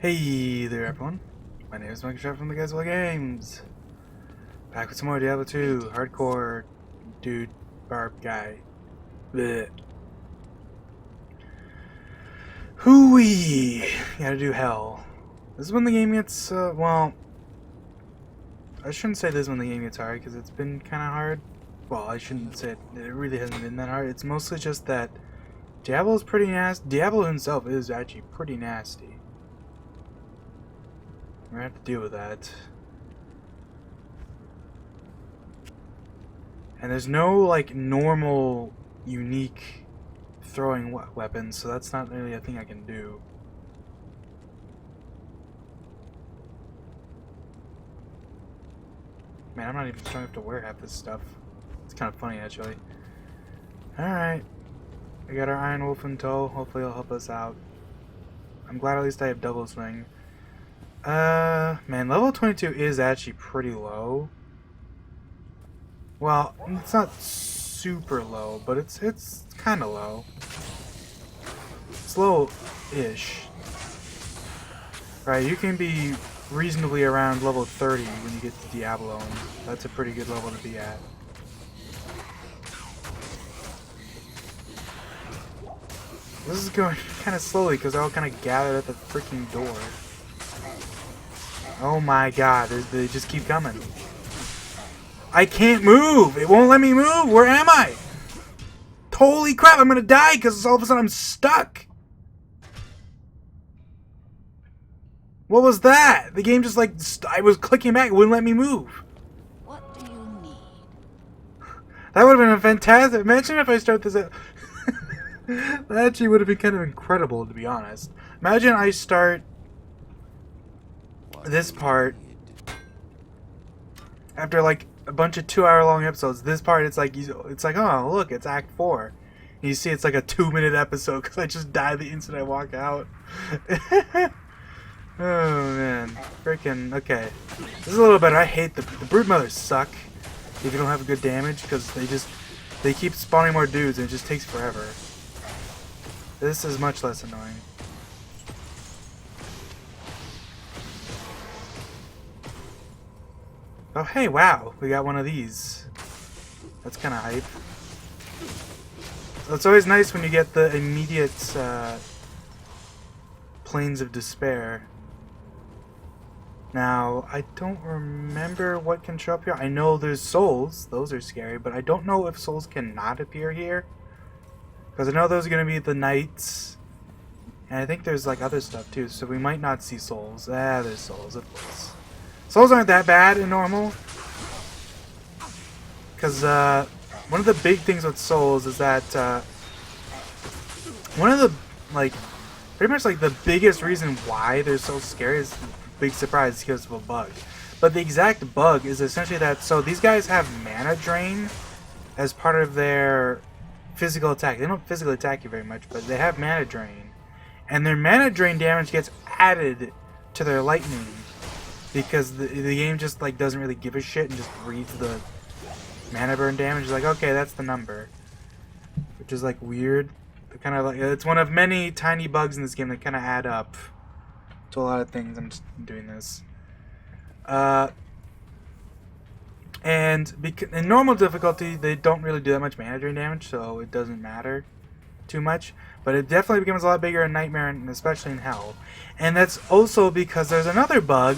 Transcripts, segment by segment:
Hey there everyone, my name is Mike from the Guys Play Games. Back with some more Diablo 2, hardcore dude, Barb guy. Blech. Hooey! Gotta do hell. This is when the game gets, well, I shouldn't say this is when the game gets hard, because it's been kinda hard. Well, I shouldn't say it really hasn't been that hard. It's mostly just that Diablo's pretty nasty. Diablo himself is actually pretty nasty. We're gonna have to deal with that. And there's no, like, normal, unique throwing weapons, so that's not really a thing I can do. Man, I'm not even strong enough to wear half this stuff. It's kind of funny, actually. Alright. We got our Iron Wolf in tow. Hopefully he'll help us out. I'm glad at least I have double swing. Man, level 22 is actually pretty low. Well, it's not super low, but it's kind of low. It's low-ish. Right, you can be reasonably around level 30 when you get to Diablo, and that's a pretty good level to be at. This is going kind of slowly because they're all kind of gathered at the freaking door. Oh my god, they just keep coming. I can't move! It won't let me move! Where am I? Holy crap, I'm gonna die because all of a sudden I'm stuck! What was that? The game just like, I was clicking back, it wouldn't let me move. What do you need? That would have been a fantastic... Imagine if I start this... That actually would have been kind of incredible, to be honest. Imagine I start this part after like a bunch of 2-hour-long episodes. This part, it's like, oh look, it's Act 4. And you see, it's like a 2-minute episode because I just die the instant I walk out. Oh man, freaking okay. This is a little better. I hate the brood mothers suck if you don't have good damage because they keep spawning more dudes and it just takes forever. This is much less annoying. Oh hey, wow, we got one of these. That's kind of hype. So it's always nice when you get the immediate Plains of Despair. Now, I don't remember what can show up here. I know there's souls, those are scary, but I don't know if souls cannot appear here. Because I know those are going to be the knights, and I think there's like other stuff too, so we might not see souls. Ah, there's souls, of course. Souls aren't that bad in normal, because one of the big things with souls is that one of the, like, pretty much like the biggest reason why they're so scary is big surprise because of a bug. But the exact bug is essentially that, so these guys have mana drain as part of their physical attack. They don't physically attack you very much, but they have mana drain. And their mana drain damage gets added to their lightning. Because the game just like doesn't really give a shit and just reads the mana burn damage. It's like, okay, that's the number, which is like weird. Kind of like it's one of many tiny bugs in this game that kind of add up to a lot of things. I'm just doing this, and in normal difficulty they don't really do that much mana drain damage, so it doesn't matter too much. But it definitely becomes a lot bigger in Nightmare, and especially in Hell. And that's also because there's another bug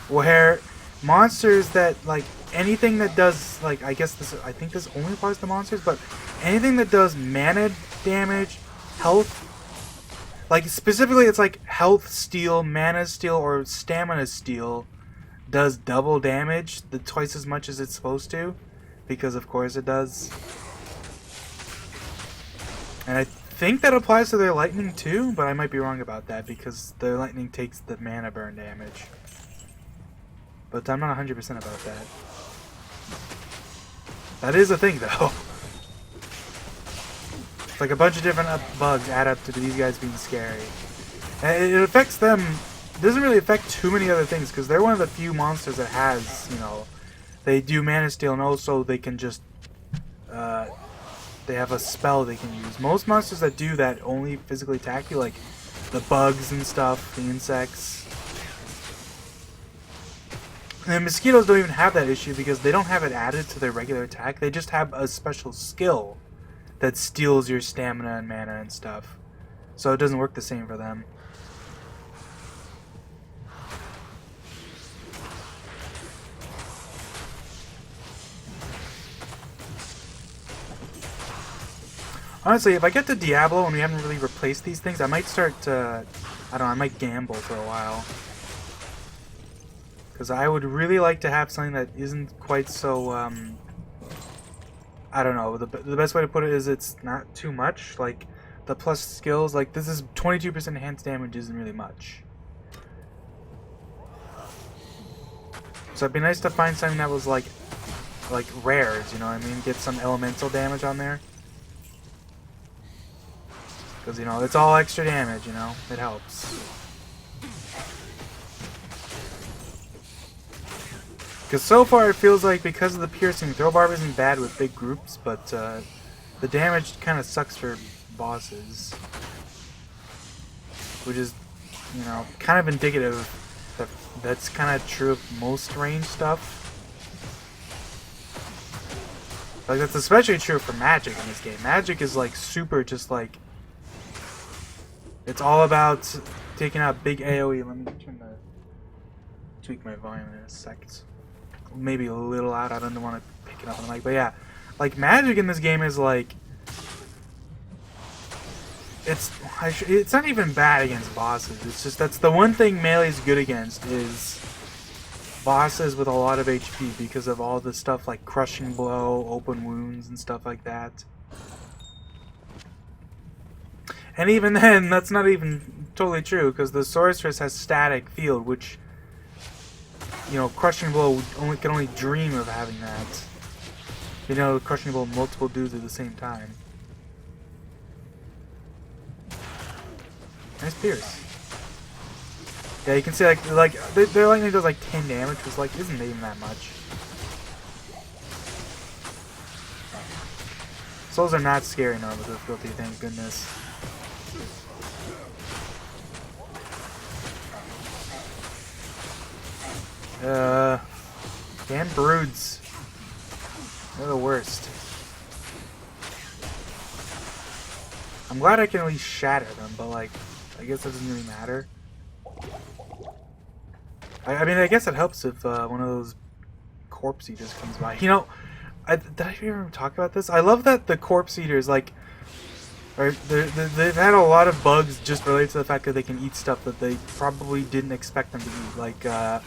where monsters that, like, anything that does, like, I think this only applies to monsters, but anything that does mana damage, health, like, specifically it's like health steal, mana steal, or stamina steal does double damage, twice as much as it's supposed to, because of course it does. And I think that applies to their lightning too, but I might be wrong about that because their lightning takes the mana burn damage. But I'm not 100% about that. That is a thing though. It's like a bunch of different bugs add up to these guys being scary. And it affects them. It doesn't really affect too many other things because they're one of the few monsters that has, you know, they do mana steal and also they can just they have a spell they can use. Most monsters that do that only physically attack you, like the bugs and stuff, the insects. And mosquitoes don't even have that issue because they don't have it added to their regular attack. They just have a special skill that steals your stamina and mana and stuff. So it doesn't work the same for them. Honestly, if I get to Diablo and we haven't really replaced these things, I might start to... I don't know, I might gamble for a while. Because I would really like to have something that isn't quite so, I don't know, the best way to put it is it's not too much. Like, the plus skills, like, this is 22% enhanced damage isn't really much. So it'd be nice to find something that was, like rares, you know what I mean? Get some elemental damage on there. Because, you know, it's all extra damage, you know? It helps. Because so far it feels like because of the piercing, throw barb isn't bad with big groups, but the damage kind of sucks for bosses. Which is, you know, kind of indicative that that's kind of true of most range stuff. Like, that's especially true for magic in this game. Magic is, like, super just, like... It's all about taking out big AoE. Let me tweak my volume in a second. Maybe a little loud. I don't want to pick it up on the mic. But yeah, like, magic in this game is like... It's not even bad against bosses. It's just that's the one thing Melee's good against is bosses with a lot of HP because of all the stuff like crushing blow, open wounds, and stuff like that. And even then, that's not even totally true, because the sorceress has static field, which, you know, crushing blow can only dream of having that. You know, crushing blow multiple dudes at the same time. Nice pierce. Yeah, you can see like their lightning does like 10 damage, which like isn't even that much. Souls are not scary now with difficulty, thank goodness. Damn broods. They're the worst. I'm glad I can at least shatter them, but like, I guess that doesn't really matter. I mean, I guess it helps if one of those corpse eaters comes by. You know, did I ever talk about this? I love that the corpse eaters, like, they've had a lot of bugs just related to the fact that they can eat stuff that they probably didn't expect them to eat. Like,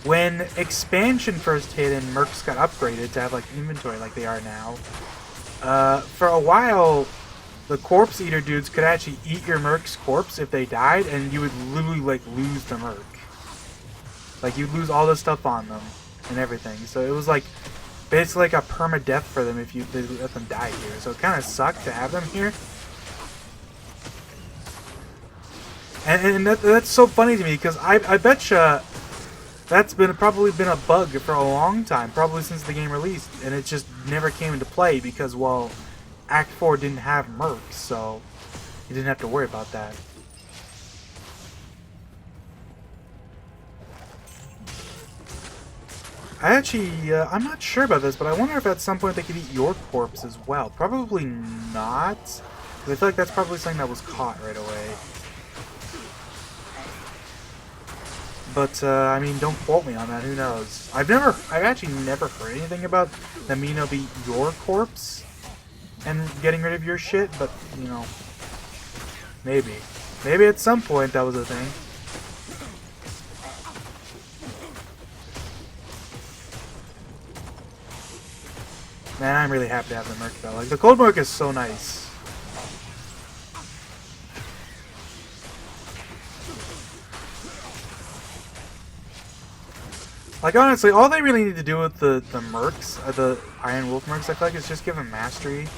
when expansion first hit and mercs got upgraded to have like inventory like they are now, for a while the corpse eater dudes could actually eat your merc's corpse if they died, and you would literally like lose the merc. Like, you'd lose all the stuff on them and everything. So it was like basically like a permadeath for them if you let them die here. So it kind of sucked to have them here. And that's so funny to me, because I betcha that's probably been a bug for a long time, probably since the game released, and it just never came into play because, well, Act 4 didn't have mercs, so you didn't have to worry about that. I actually, I'm not sure about this, but I wonder if at some point they could eat your corpse as well. Probably not, because I feel like that's probably something that was caught right away. But, I mean, don't quote me on that, who knows. I've actually never heard anything about them being able to eat your corpse and getting rid of your shit, but, you know, maybe. Maybe at some point that was a thing. Man, I'm really happy to have the merc though. Like, the cold merc is so nice. Like, honestly, all they really need to do with the mercs, the Iron Wolf mercs, I feel like, is just give them mastery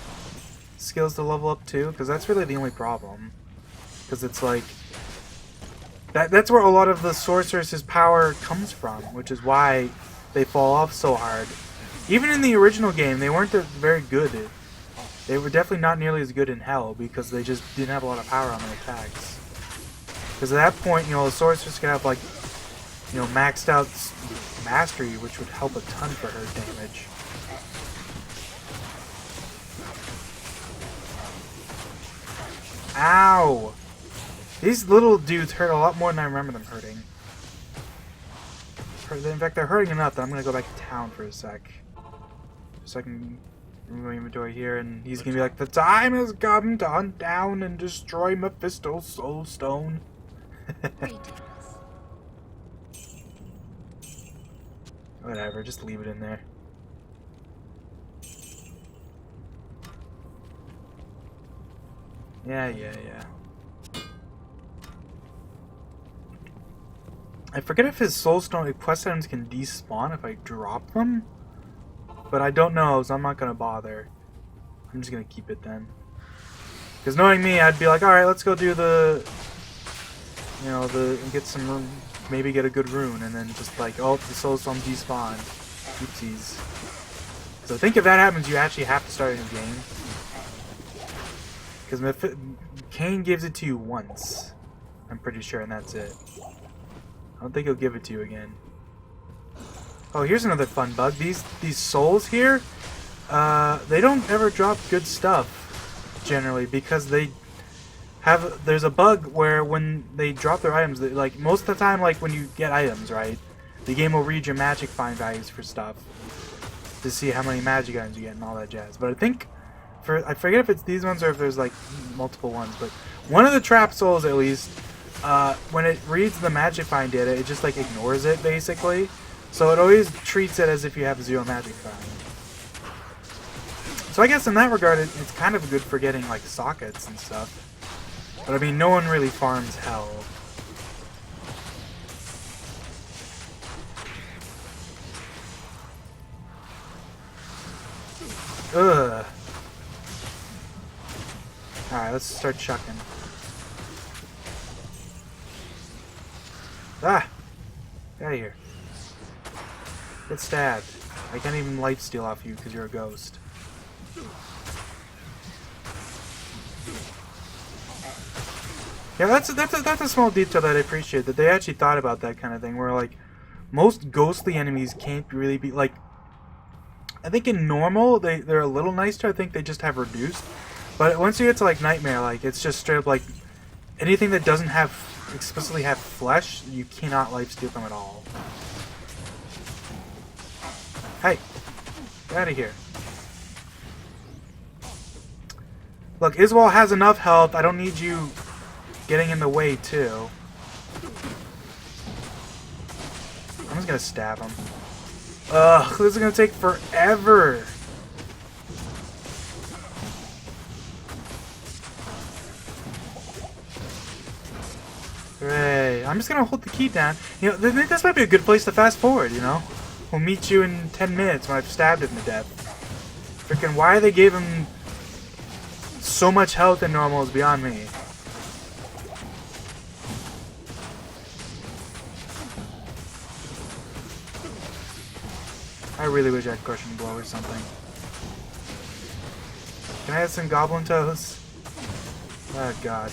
skills to level up too, because that's really the only problem. Because it's like, that's where a lot of the sorceress's power comes from, which is why they fall off so hard. Even in the original game, they weren't very good. They were definitely not nearly as good in Hell, because they just didn't have a lot of power on their attacks. Because at that point, you know, the sorceress could have like you know, maxed out mastery, which would help a ton for her damage. Ow! These little dudes hurt a lot more than I remember them hurting. In fact, they're hurting enough that I'm gonna go back to town for a sec. So I can remove my inventory here, and he's gonna be like, "The time has come to hunt down and destroy Mephisto's soul stone." Whatever, just leave it in there. Yeah. I forget if his soulstone quest items can despawn if I drop them, but I don't know, so I'm not gonna bother. I'm just gonna keep it then. Because knowing me, I'd be like, all right, let's go do the, you know, get some room, maybe get a good rune, and then just like, oh, the soulstone despawned. Oopsies. So I think if that happens, you actually have to start a new game. Because Cain gives it to you once, I'm pretty sure, and that's it. I don't think he'll give it to you again. Oh, here's another fun bug. These souls here, they don't ever drop good stuff, generally, because there's a bug where when they drop their items, like, most of the time, like, when you get items, right, the game will read your magic find values for stuff to see how many magic items you get and all that jazz. But I think, I forget if it's these ones or if there's, like, multiple ones, but one of the trap souls, at least, when it reads the magic find data, it just like ignores it basically. So it always treats it as if you have 0 magic find. So I guess in that regard, it's kind of good for getting like sockets and stuff. But I mean, no one really farms hell. Ugh. Alright, let's start chucking. Ah! Get out of here. Get stabbed. I can't even lifesteal off you because you're a ghost. Yeah, that's a small detail that I appreciate, that they actually thought about that kind of thing, where like most ghostly enemies can't really be like, I think in normal they're a little nicer. I think they just have reduced. But once you get to like Nightmare, like it's just straight up like anything that doesn't explicitly have flesh, you cannot lifesteal them at all. Hey, get out of here. Look, Iswal has enough health. I don't need you getting in the way too. I'm just gonna stab him. Ugh, this is gonna take forever. Hooray. I'm just gonna hold the key down. You know, this might be a good place to fast forward, you know? We'll meet you in 10 minutes when I've stabbed him to death. Freaking why they gave him so much health in normal is beyond me. I really wish I had crushing blow or something. Can I have some goblin toes? Oh god.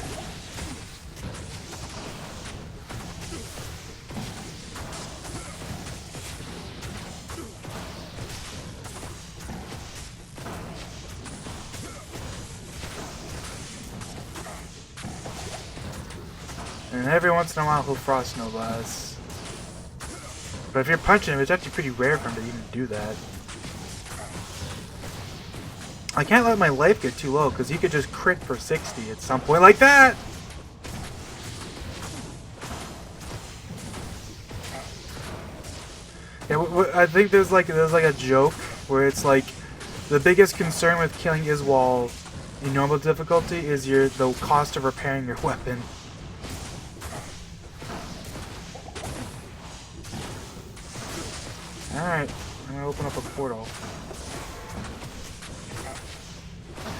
And every once in a while he'll frost nova us. But if you're punching him, it's actually pretty rare for him to even do that. I can't let my life get too low, because he could just crit for 60 at some point like that! Yeah, I think there's like a joke where it's like the biggest concern with killing Iswal in normal difficulty is the cost of repairing your weapon. Alright, I'm gonna open up a portal.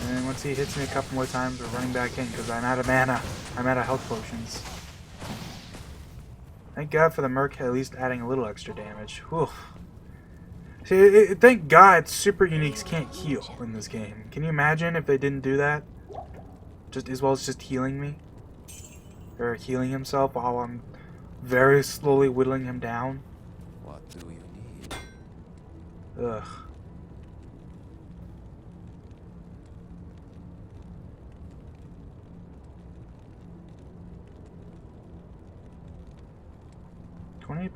And then once he hits me a couple more times, we're running back in because I'm out of mana. I'm out of health potions. Thank God for the Merc at least adding a little extra damage. Whew. See, thank God super uniques can't heal in this game. Can you imagine if they didn't do that? Just as well as just healing me? Or healing himself while very slowly whittling him down. What do you need? Ugh.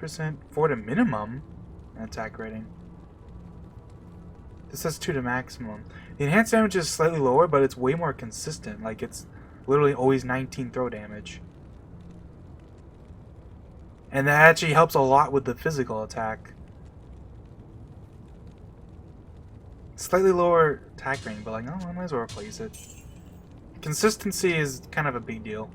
%, for the minimum attack rating. This says 2 to maximum. The enhanced damage is slightly lower, but it's way more consistent. Like, it's literally always 19 throw damage. And that actually helps a lot with the physical attack. Slightly lower attack rating, but like, oh, I might as well replace it. Consistency is kind of a big deal.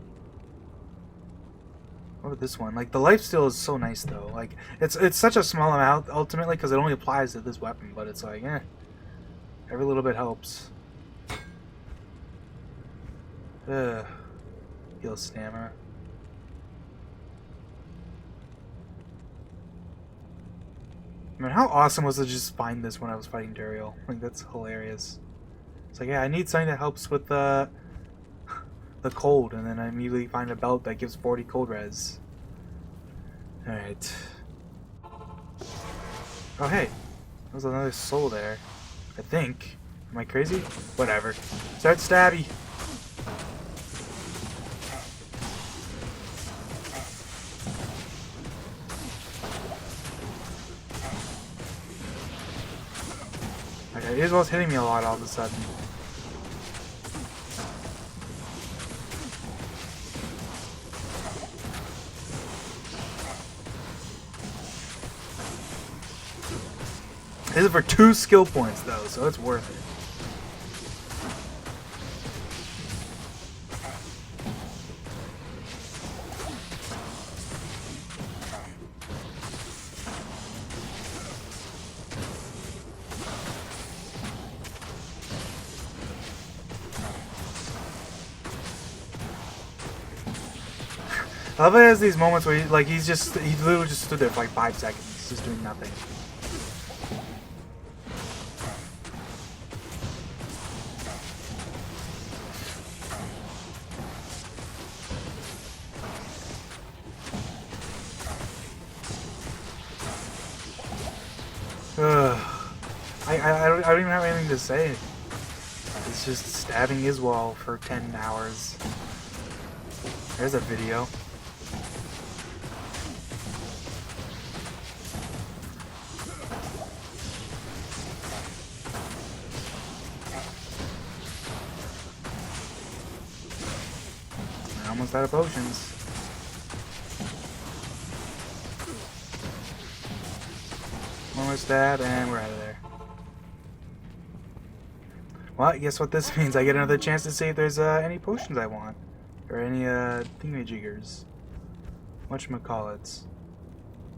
What about this one? Like, the lifesteal is so nice, though. Like, it's such a small amount, ultimately, because it only applies to this weapon, but it's like, every little bit helps. Heal stamina. I mean, how awesome was it to just find this when I was fighting Duriel? Like, that's hilarious. It's like, yeah, I need something that helps with the cold, and then I immediately find a belt that gives 40 cold res. Alright. Oh, hey. There's another soul there. I think. Am I crazy? Whatever. Start stabby. Okay, Isabel's hitting me a lot all of a sudden. This is for 2 skill points, though, so it's worth it. I love it as these moments where he literally just stood there for like 5 seconds, just doing nothing. I don't even have anything to say. It's just stabbing Iswal for 10 hours. There's a video. I'm almost out of potions. One more stab and we're out of there. Well, guess what this means? I get another chance to see if there's any potions I want. Or any thingamajiggers. Whatchamacallits.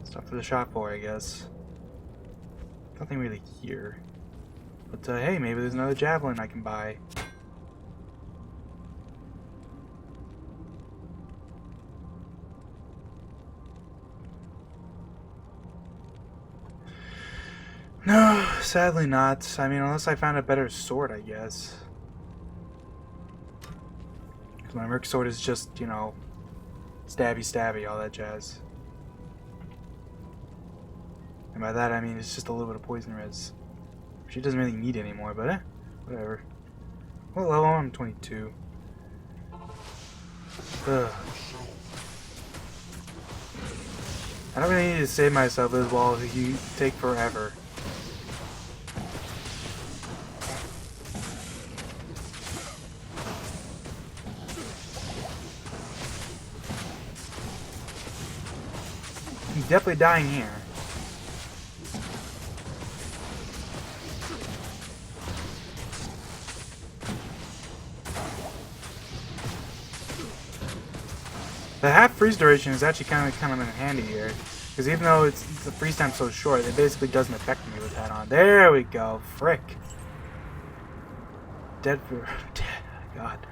Stuff for the shop for, I guess. Nothing really here. But hey, maybe there's another javelin I can buy. No, sadly not. I mean, unless I found a better sword, I guess. Because my Merc sword is just, you know, stabby stabby, all that jazz. And by that I mean it's just a little bit of poison res. She doesn't really need anymore, but whatever. What level? I'm 22. Ugh. I don't really need to save myself as well as you take forever. He's definitely dying here. The half freeze duration is actually kind of in handy here, because even though the freeze time's so short, it basically doesn't affect me with that on. There we go, frick. Dead for God.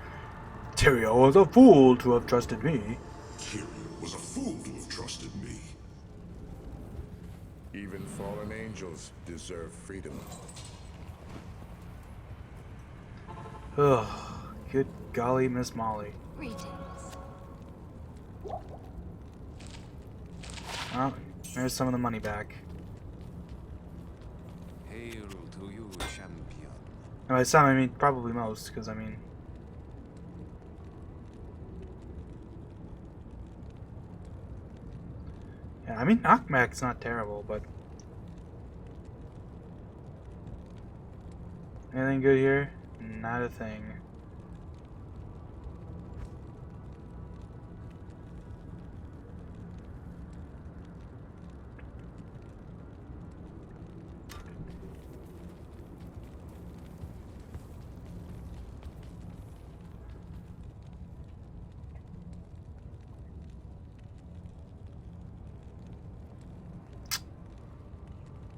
Tyrael was a fool to have trusted me. Tyrael was a fool to have trusted me. Even fallen angels deserve freedom. Ugh, good golly, Miss Molly. Greetings. Oh, there's some of the money back. Hail to you, champion. And by some, I mean probably most, because I mean... Yeah, I mean knockback's not terrible, but... Anything good here? Not a thing.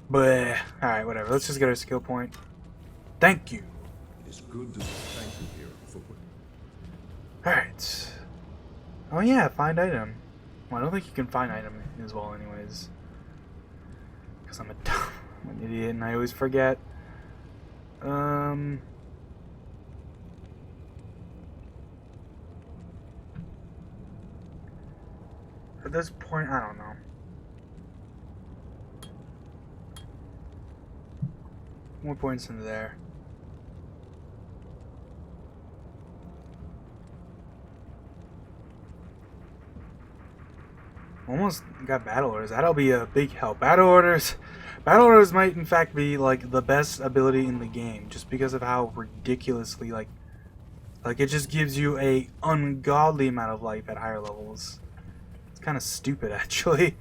But alright, whatever. Let's just get our skill point. Thank you. It's good to thank you here, Footwood. Alright. Oh yeah, find item. Well, I don't think you can find item as well anyways. Because I'm an idiot and I always forget. At this point, I don't know. More points into there. Almost got battle orders. That'll be a big help. Battle orders might in fact be like the best ability in the game, just because of how ridiculously like it just gives you a ungodly amount of life at higher levels. It's kind of stupid actually,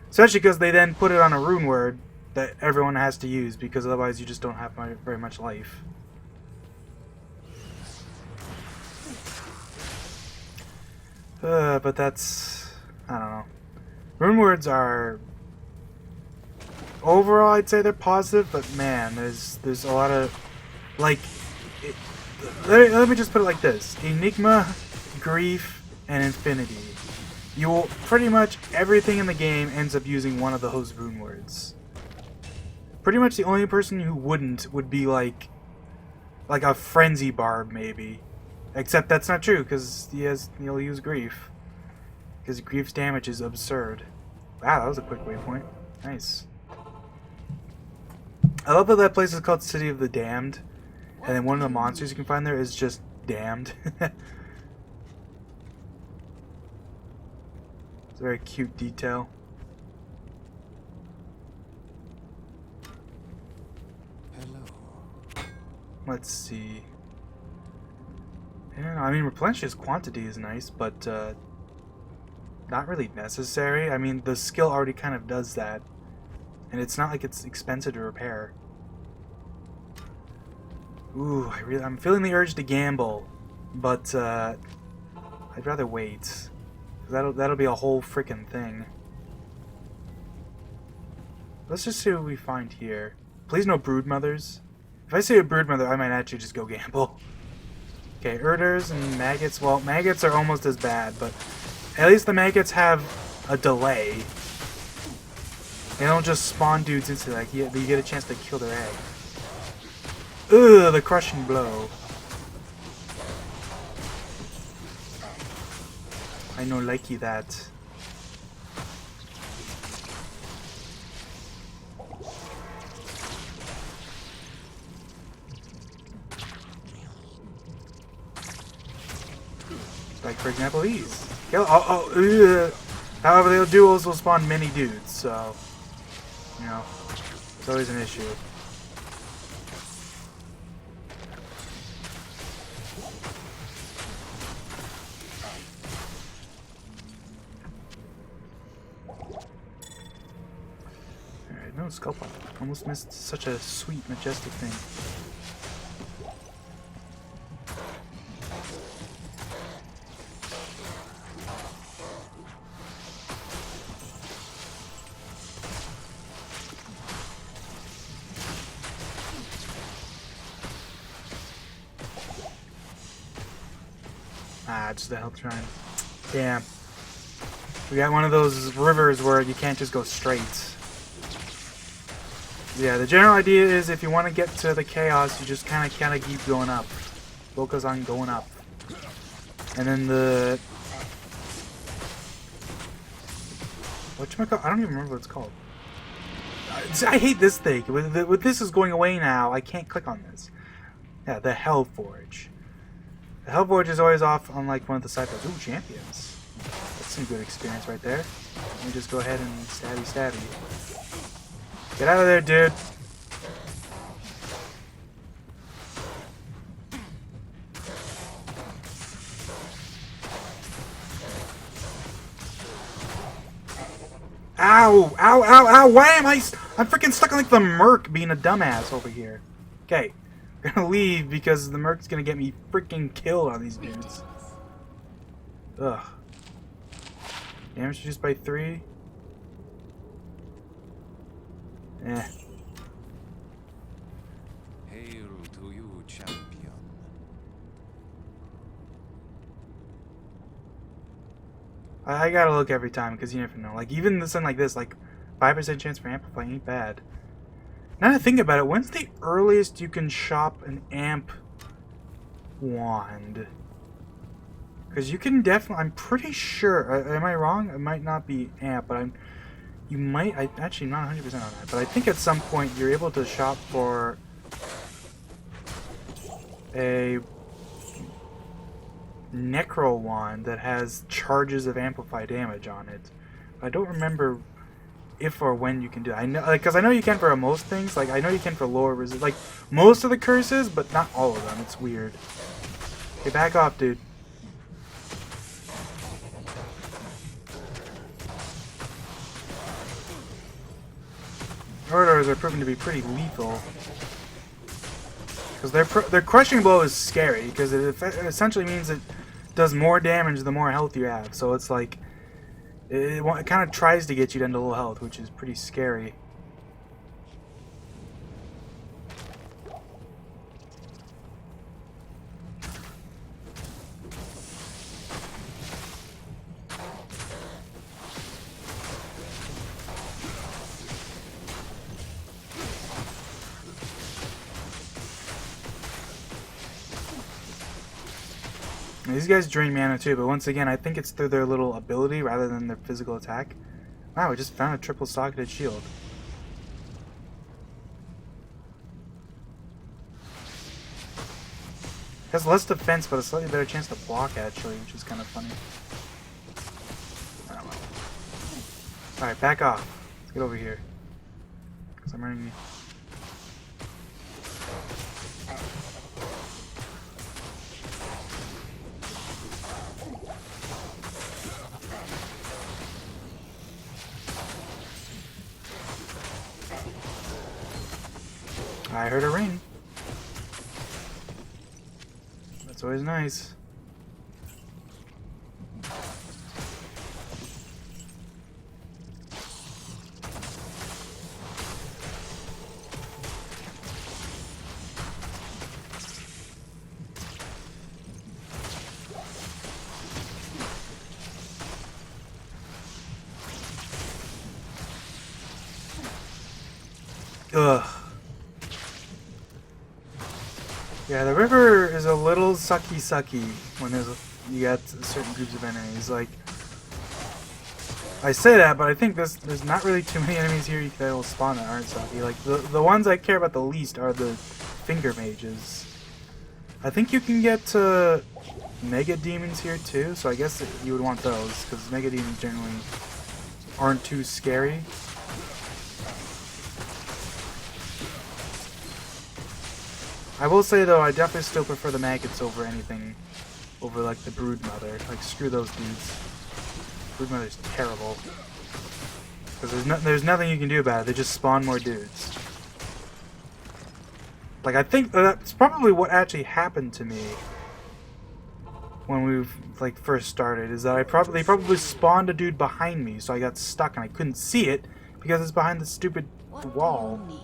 especially because they then put it on a rune word that everyone has to use, because otherwise you just don't have very much life. But that's, I don't know. Rune words are overall, I'd say they're positive, but man, there's a lot of like. Let me just put it like this: Enigma, Grief, and Infinity. You will pretty much everything in the game ends up using one of those rune words. Pretty much the only person who wouldn't would be like a frenzy Barb maybe, except that's not true because he'll use Grief. Because Grief's damage is absurd. Wow, that was a quick waypoint. Nice. I love that place is called City of the Damned. And then one of the monsters you can find there is just damned. It's a very cute detail. Hello. Let's see. Yeah, I mean, replenishes quantity is nice, but not really necessary. I mean, the skill already kind of does that, and it's not like it's expensive to repair. Ooh, I'm feeling the urge to gamble, but I'd rather wait. That'll be a whole freaking thing. Let's just see what we find here. Please no broodmothers. If I see a broodmother, I might actually just go gamble. Okay, urders and maggots. Well, maggots are almost as bad, but at least the maggots have a delay. They don't just spawn dudes into like you get a chance to kill their egg. Ugh, the crushing blow. I know likey that. Like for example these. However, the duels will spawn many dudes, so you know, it's always an issue. Alright, no skull pop. Almost missed such a sweet, majestic thing. Ah, just a health shrine. Damn. We got one of those rivers where you can't just go straight. Yeah, the general idea is if you want to get to the chaos, you just kind of keep going up. Focus on going up. And then whatchamacallit? I don't even remember what it's called. I hate this thing. With this is going away now, I can't click on this. Yeah, the Hellforge. The Hellforge is always off on like one of the side paths. Ooh, champions. That's some good experience right there. Let me just go ahead and stabby. Get out of there, dude. Ow! Ow! Ow! Ow! Why am I'm freaking stuck on like the Merc being a dumbass over here. Okay. I'm gonna leave because the Merc's gonna get me freaking killed on these dudes. Ugh. Damage reduced by 3. Eh. Hail to you, champion. I gotta look every time because you never know. Like even something like this, like 5% chance for amplify ain't bad. Now that I think about it, when's the earliest you can shop an amp wand? Because you can definitely, I'm pretty sure, am I wrong? It might not be amp, but I'm actually not 100% on that, but I think at some point you're able to shop for a Necro wand that has charges of amplify damage on it. I don't remember if or when you can do it. I know, because I know you can for most things. Like I know you can for lower resist, like most of the curses, but not all of them. It's weird. Okay, back off, dude. Corridors are proven to be pretty lethal. Because their crushing blow is scary, because it essentially means it does more damage the more health you have. So it's like, it kind of tries to get you down to low health, which is pretty scary. These guys drain mana too, but once again, I think it's through their little ability rather than their physical attack. Wow, we just found a triple socketed shield. Has less defense, but a slightly better chance to block actually, which is kind of funny. Alright, back off. Let's get over here. Because I'm running. I heard a ring. That's always nice. Ugh. Yeah, the river is a little sucky when you got certain groups of enemies. Like, I say that, but I think there's not really too many enemies here that will spawn that aren't sucky. Like, the ones I care about the least are the finger mages. I think you can get mega demons here too, so I guess that you would want those, because mega demons generally aren't too scary. I will say though, I definitely still prefer the maggots over anything, over like the Broodmother. Like screw those dudes. Broodmother's terrible. Because there's nothing you can do about it. They just spawn more dudes. Like I think that's probably what actually happened to me when we like first started. Is that they probably spawned a dude behind me, so I got stuck and I couldn't see it because it's behind the stupid wall. Do you need?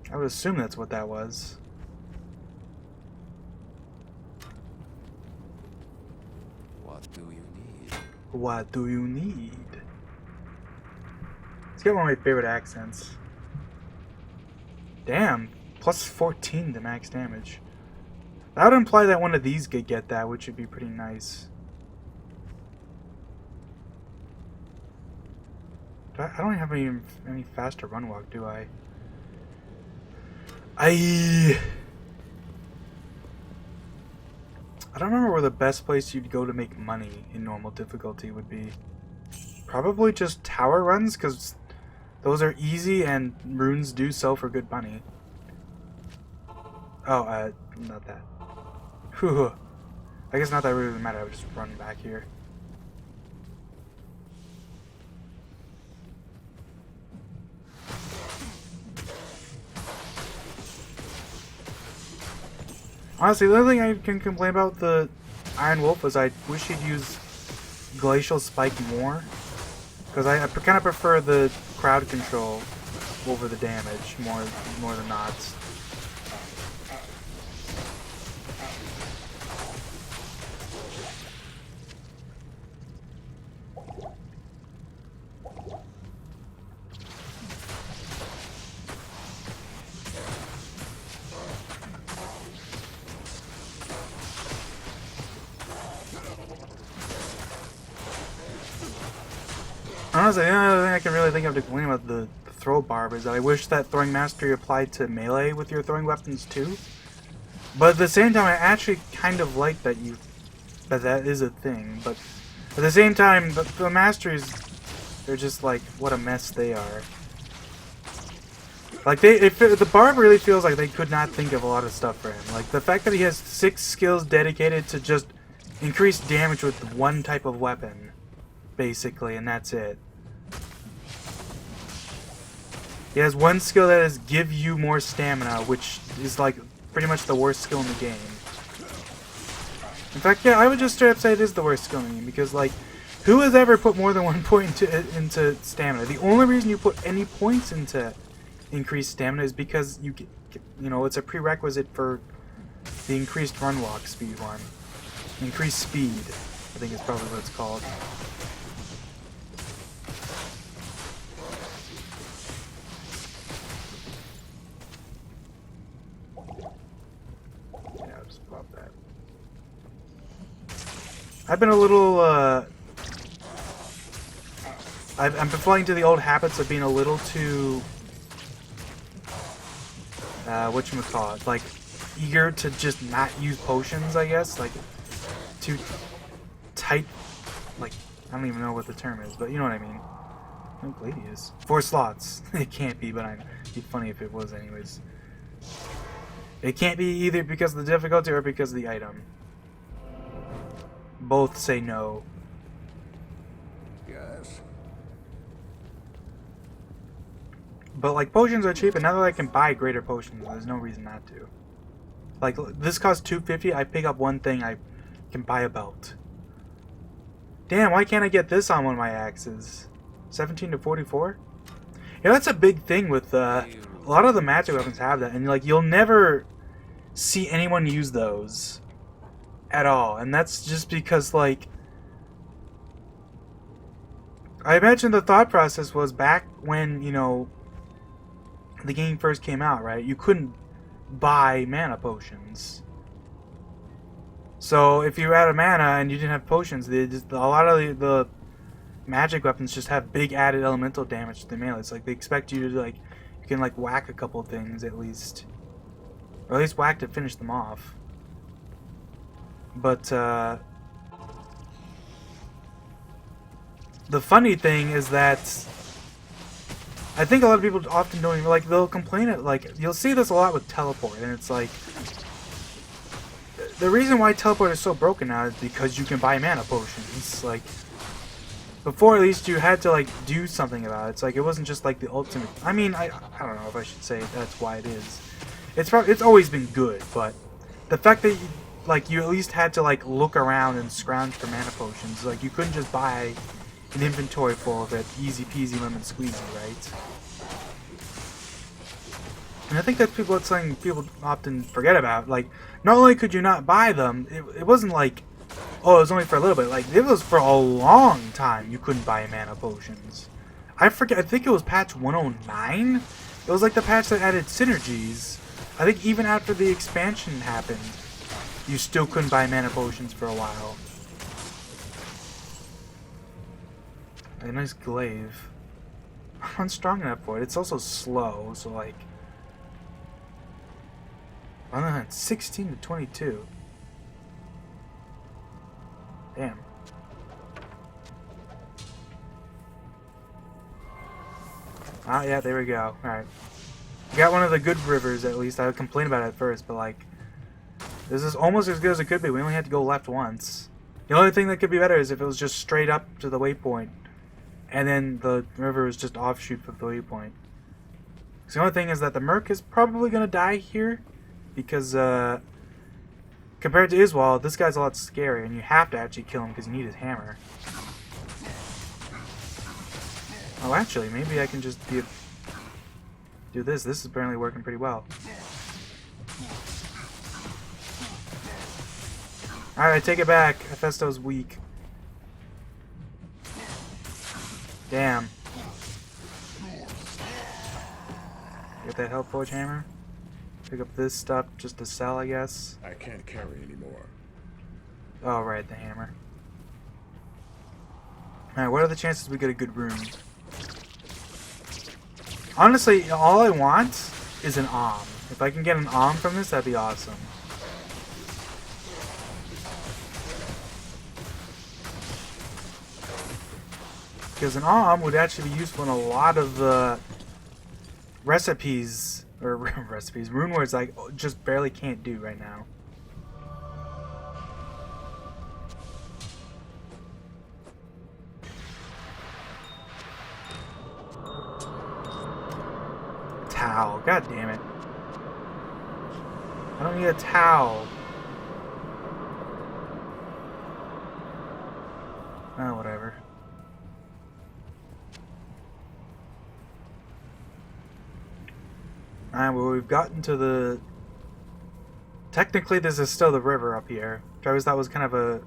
I would assume that's what that was. What do you need? What do you need? Let's get one of my favorite accents. Damn, plus 14 to max damage. That would imply that one of these could get that, which would be pretty nice. I don't have any faster run walk, do I? I don't remember where the best place you'd go to make money in normal difficulty would be. Probably just tower runs, because those are easy and runes do sell for good money. Oh, not that. Whew. I guess not that really matter. I would just run back here. Honestly, the other thing I can complain about the Iron Wolf is I wish he'd use Glacial Spike more. Because I kind of prefer the crowd control over the damage more than not. Honestly, the only other thing I can really think of to complain about the throw barb is that I wish that throwing mastery applied to melee with your throwing weapons too. But at the same time, I actually kind of like that that is a thing. But at the same time, the masteries, they're just like what a mess they are. Like the barb really feels like they could not think of a lot of stuff for him. Like the fact that he has 6 skills dedicated to just increase damage with one type of weapon, basically, and that's it. He has one skill that is give you more stamina, which is like pretty much the worst skill in the game. In fact, yeah, I would just straight up say it is the worst skill in the game, because like, who has ever put more than 1 point into stamina? The only reason you put any points into increased stamina is because you know, it's a prerequisite for the increased run walk speed one. Increased speed, I think is probably what it's called. I've been a little, I've been falling into the old habits of being a little too, whatchamacallit, like, eager to just not use potions, I guess, like, too tight, like, I don't even know what the term is, but you know what I mean. Oh, Gladius. 4 slots. It can't be, but it'd be funny if it was anyways. It can't be either because of the difficulty or because of the item. Both say no. Yes. But like potions are cheap, and now that I can buy greater potions, there's no reason not to. Like this costs $250. I pick up one thing, I can buy a belt. Damn, why can't I get this on one of my axes? 17 to 44. Yeah, that's a big thing with a lot of the magic weapons have that, and like you'll never see anyone use those at all, and that's just because, like, I imagine the thought process was back when, you know, the game first came out, right? You couldn't buy mana potions. So if you were out of mana and you didn't have potions, a lot of the magic weapons just have big added elemental damage to the melee. It's like they expect you to, like, you can, like, whack a couple things at least. Or at least whack to finish them off. But, the funny thing is that I think a lot of people often don't even, like, they'll complain at, like, you'll see this a lot with teleport, and it's like, the reason why teleport is so broken now is because you can buy mana potions. Like, before at least you had to, like, do something about it. It's like, it wasn't just, like, the ultimate, I mean, I don't know if I should say that's why it is. It's always been good, but the fact that you at least had to, like, look around and scrounge for mana potions. Like, you couldn't just buy an inventory full of it, easy peasy lemon squeezy, right? And I think that's something people often forget about. Like, not only could you not buy them, it wasn't like, oh, it was only for a little bit. Like, it was for a long time you couldn't buy mana potions. I think it was patch 109? It was like the patch that added synergies. I think even after the expansion happened, you still couldn't buy mana potions for a while. A nice glaive. I'm not strong enough for it. It's also slow, so like... On the hunt, 16 to 22. Damn. Ah, yeah, there we go. Alright. Got one of the good rivers, at least. I would complain about it at first, but like... This is almost as good as it could be. We only had to go left once. The only thing that could be better is if it was just straight up to the waypoint. And then the river is just offshoot of the waypoint. The only thing is that the Merc is probably going to die here. Because, compared to Iswald, this guy's a lot scarier. And you have to actually kill him because you need his hammer. Oh, actually, maybe I can just do this. This is apparently working pretty well. Alright, I take it back. Hephaestus weak. Damn. Get that Help Forge hammer. Pick up this stuff just to sell, I guess. I can't carry anymore. Oh, right, the hammer. Alright, what are the chances we get a good rune? Honestly, all I want is an Om. If I can get an Om from this, that'd be awesome. Because an Om would actually be useful in a lot of the recipes, or recipes, rune words I just barely can't do right now. Towel, god damn it. I don't need a towel. Oh, whatever. Alright, well, we've gotten to the... Technically, this is still the river up here. Which I always thought was kind of a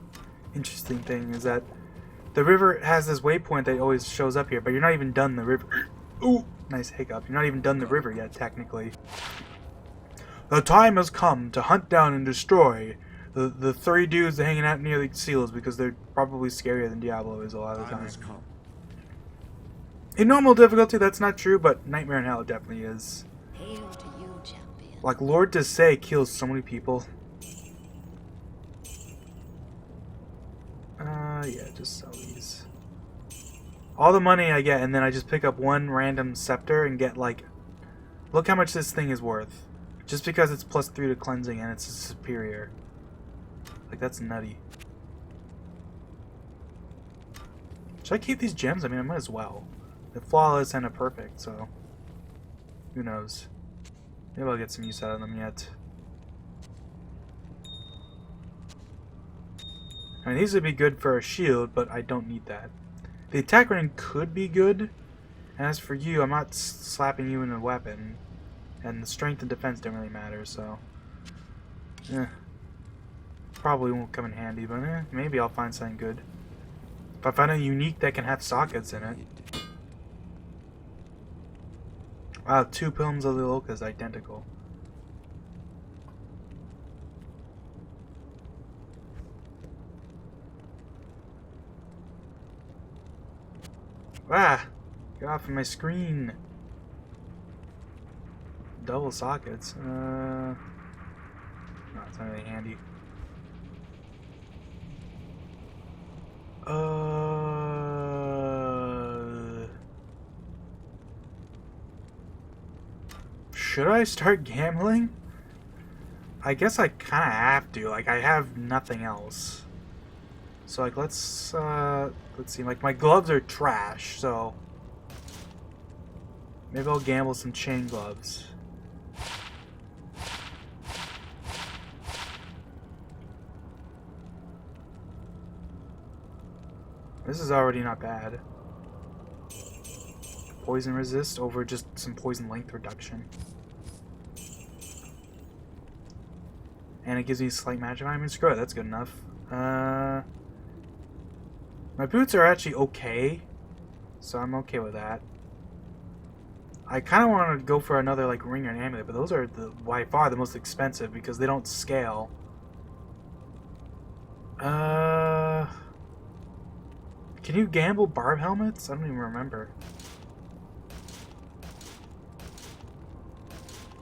interesting thing, is that the river has this waypoint that always shows up here, but you're not even done the river. Ooh, nice hiccup. You're not even done the river yet, technically. The time has come to hunt down and destroy the three dudes that hanging out near the seals, because they're probably scarier than Diablo is a lot of the Time time. has come. In normal difficulty, that's not true, but Nightmare in Hell definitely is. Hail to you, champion. Like, Lord to say kills so many people. Yeah, just sell these. All the money I get, and then I just pick up one random scepter and get, like... Look how much this thing is worth. Just because it's +3 to cleansing and it's superior. Like, that's nutty. Should I keep these gems? I mean, I might as well. They're flawless and a perfect, so... Who knows? Maybe I'll get some use out of them yet. I mean, these would be good for a shield, but I don't need that. The attack rating could be good. And as for you, I'm not slapping you in a weapon. And the strength and defense don't really matter, so... Probably won't come in handy, but maybe I'll find something good. If I find a unique that can have sockets in it. Wow, 2 Pilms of the Oka is identical. Ah! Get off of my screen! Double sockets. No, it's not really handy. Should I start gambling? I guess I kind of have to. Like, I have nothing else. So, like, let's see. Like, my gloves are trash, so... Maybe I'll gamble some chain gloves. This is already not bad. Poison resist over just some poison length reduction. And it gives me slight magic. I mean, screw it, that's good enough. My boots are actually okay, so I'm okay with that. I kind of want to go for another like ring or an amulet, but those are by far the most expensive because they don't scale. Uh, can you gamble Barb helmets? I don't even remember.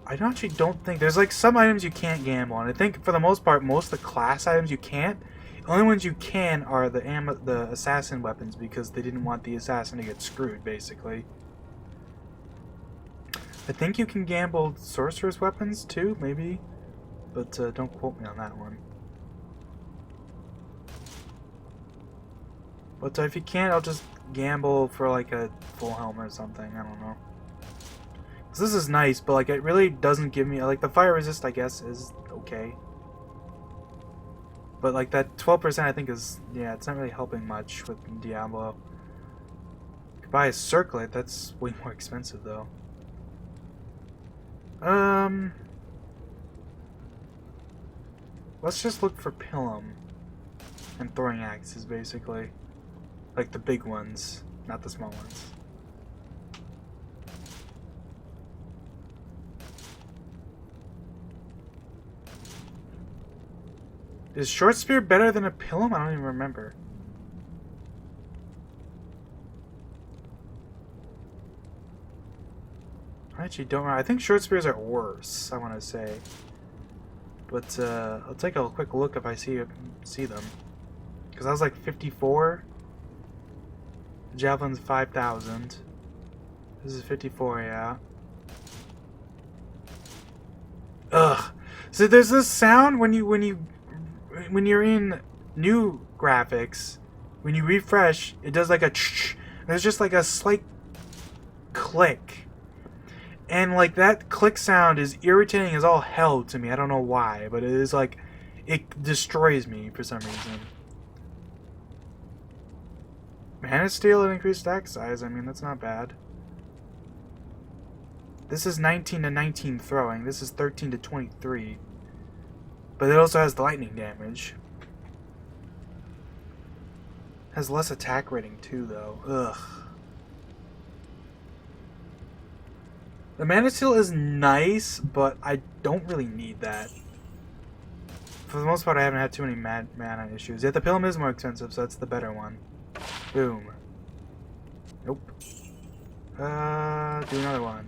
I actually don't think there's like some items you can't gamble on. I think for the most part, most of the class items you can't. The only ones you can are the assassin weapons because they didn't want the assassin to get screwed, basically. I think you can gamble sorcerer's weapons too, maybe, but don't quote me on that one. But if you can't, I'll just gamble for like a full helmet or something. I don't know. Cause this is nice, but like it really doesn't give me like the fire resist. I guess is okay. But like that 12% I think is, yeah, it's not really helping much with Diablo. You could buy a circlet, that's way more expensive though. Let's just look for Pilum and throwing axes basically. Like the big ones, not the small ones. Is short spear better than a Pilum? I don't even remember. I actually don't know. I think short spears are worse, I want to say. But I'll take a quick look if I see them. Because I was like 54. Javelin's 5,000. This is 54, yeah. Ugh. So there's this sound when you're in new graphics, when you refresh, it does like a there's just like a slight click. And like that click sound is irritating as all hell to me. I don't know why, but it is like it destroys me for some reason. Mana Steel and increased stack size, I mean that's not bad. This is 19 to 19 throwing, this is 13 to 23. But it also has the lightning damage. Has less attack rating too, though. Ugh. The Mana Steel is nice, but I don't really need that. For the most part, I haven't had too many mana issues. Yet the Pilum is more expensive, so that's the better one. Boom. Nope. Do another one.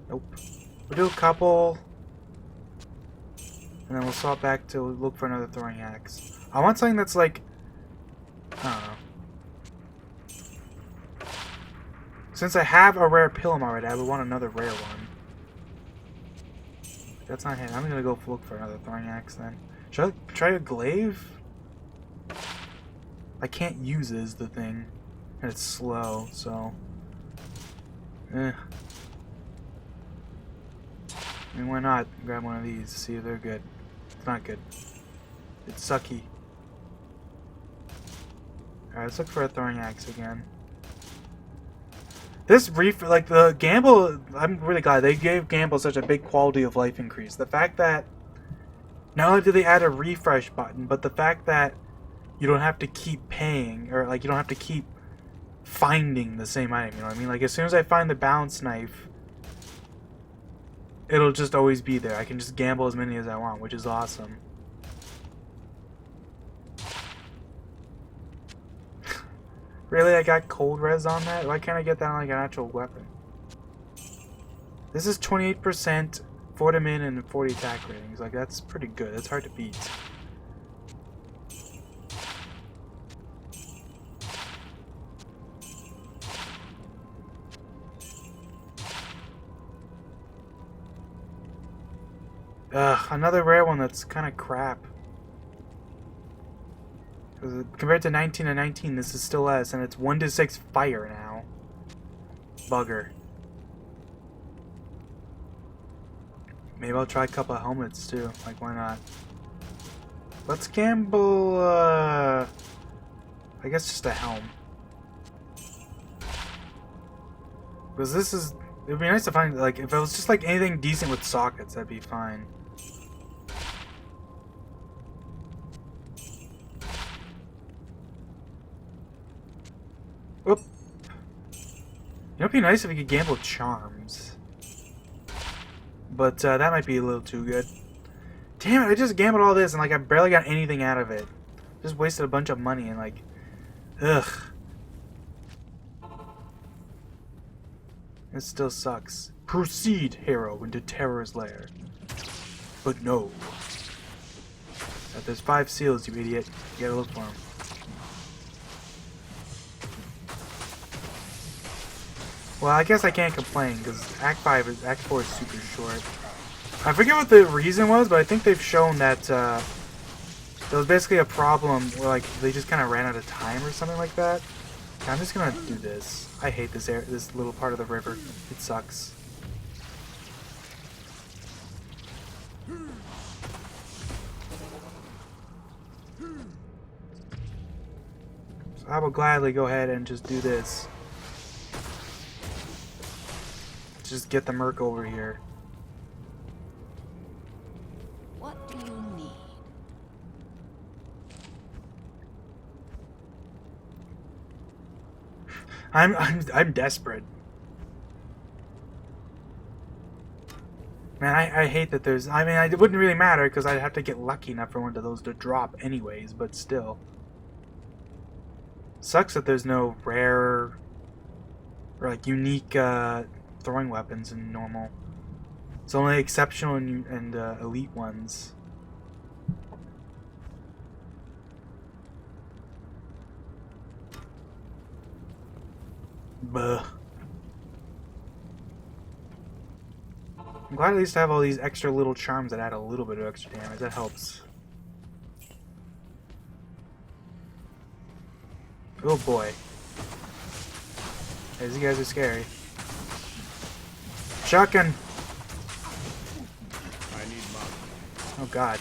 Nope. We'll do a couple. And then we'll swap back to look for another throwing axe. I want something that's like, I don't know. Since I have a rare Pilum already, I would want another rare one. That's not him. I'm gonna go look for another throwing axe then. Should I try a glaive? I can't use it is the thing. And it's slow, so. I mean, why not grab one of these, see if they're good. It's not good. It's sucky. Alright, let's look for a throwing axe again. This like the gamble, I'm really glad they gave gamble such a big quality of life increase. The fact that not only did they add a refresh button, but the fact that you don't have to keep paying, or like you don't have to keep finding the same item, you know what I mean? Like as soon as I find the balance knife, it'll just always be there. I can just gamble as many as I want, which is awesome. Really, I got cold res on that? Why can't I get that on like an actual weapon? This is 28%, 40 min, and 40 attack ratings. Like that's pretty good. That's hard to beat. Ugh, another rare one that's kind of crap. Compared to 19 and 19, this is still less, and it's 1 to 6 fire now. Bugger. Maybe I'll try a couple of helmets too. Like, why not? Let's gamble, I guess just a helm. Because this is... It would be nice to find, like, if it was just like anything decent with sockets, that'd be fine. Oop. It would be nice if we could gamble charms. But that might be a little too good. Damn it, I just gambled all this and like I barely got anything out of it. Just wasted a bunch of money and like, ugh. It still sucks. Proceed, hero, into Terror's lair. But no. There's 5 seals, you idiot. You gotta look for them. Well, I guess I can't complain because Act 4 is super short. I forget what the reason was, but I think they've shown that there was basically a problem where like they just kind of ran out of time or something like that. Okay, I'm just gonna do this. I hate this little part of the river. It sucks. So I will gladly go ahead and just do this. Just get the Merc over here. What do you need? I'm desperate. Man, I hate that there's... I mean, it wouldn't really matter because I'd have to get lucky enough for one of those to drop anyways, but still. Sucks that there's no rare or like unique throwing weapons in normal. It's only exceptional and elite ones. Buh. I'm glad at least I have all these extra little charms that add a little bit of extra damage. That helps. Oh boy. Hey, these guys are scary. Shotgun! I need money. Oh god.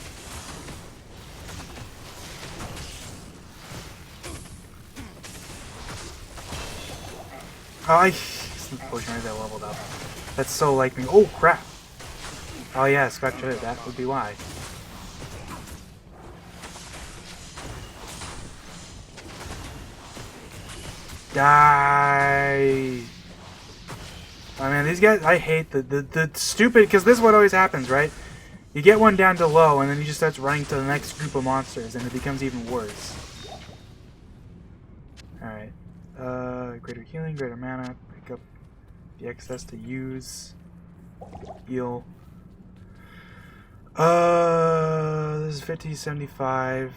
Oh, I... Unfortunately, that leveled up. That's so like me. Oh crap! Oh yeah, Spectre, that would be why. Die! I mean, these guys, I hate the stupid, because this is what always happens, right? You get one down to low, and then he just starts running to the next group of monsters, and it becomes even worse. Alright. Greater healing, greater mana, pick up the excess to use. Heal. This is 50, 75.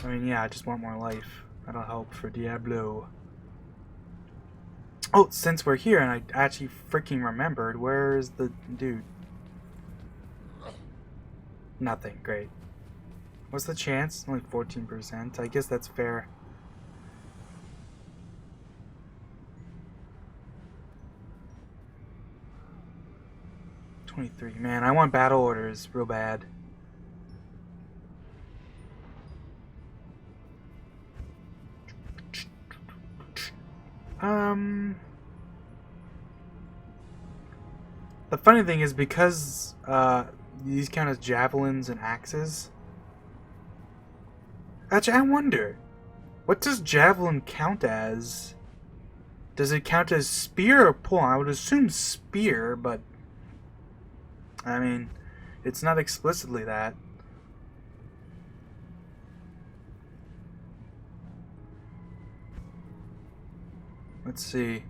I mean, yeah, I just want more life. That'll help for Diablo. Oh, since we're here and I actually freaking remembered, where's the dude? Nothing. Great. What's the chance? Only 14%. I guess that's fair. Man, I want battle orders real bad. The funny thing is because these count as javelins and axes. Actually, I wonder, what does javelin count as? Does it count as spear or pull? I would assume spear, but I mean, it's not explicitly that. Let's see.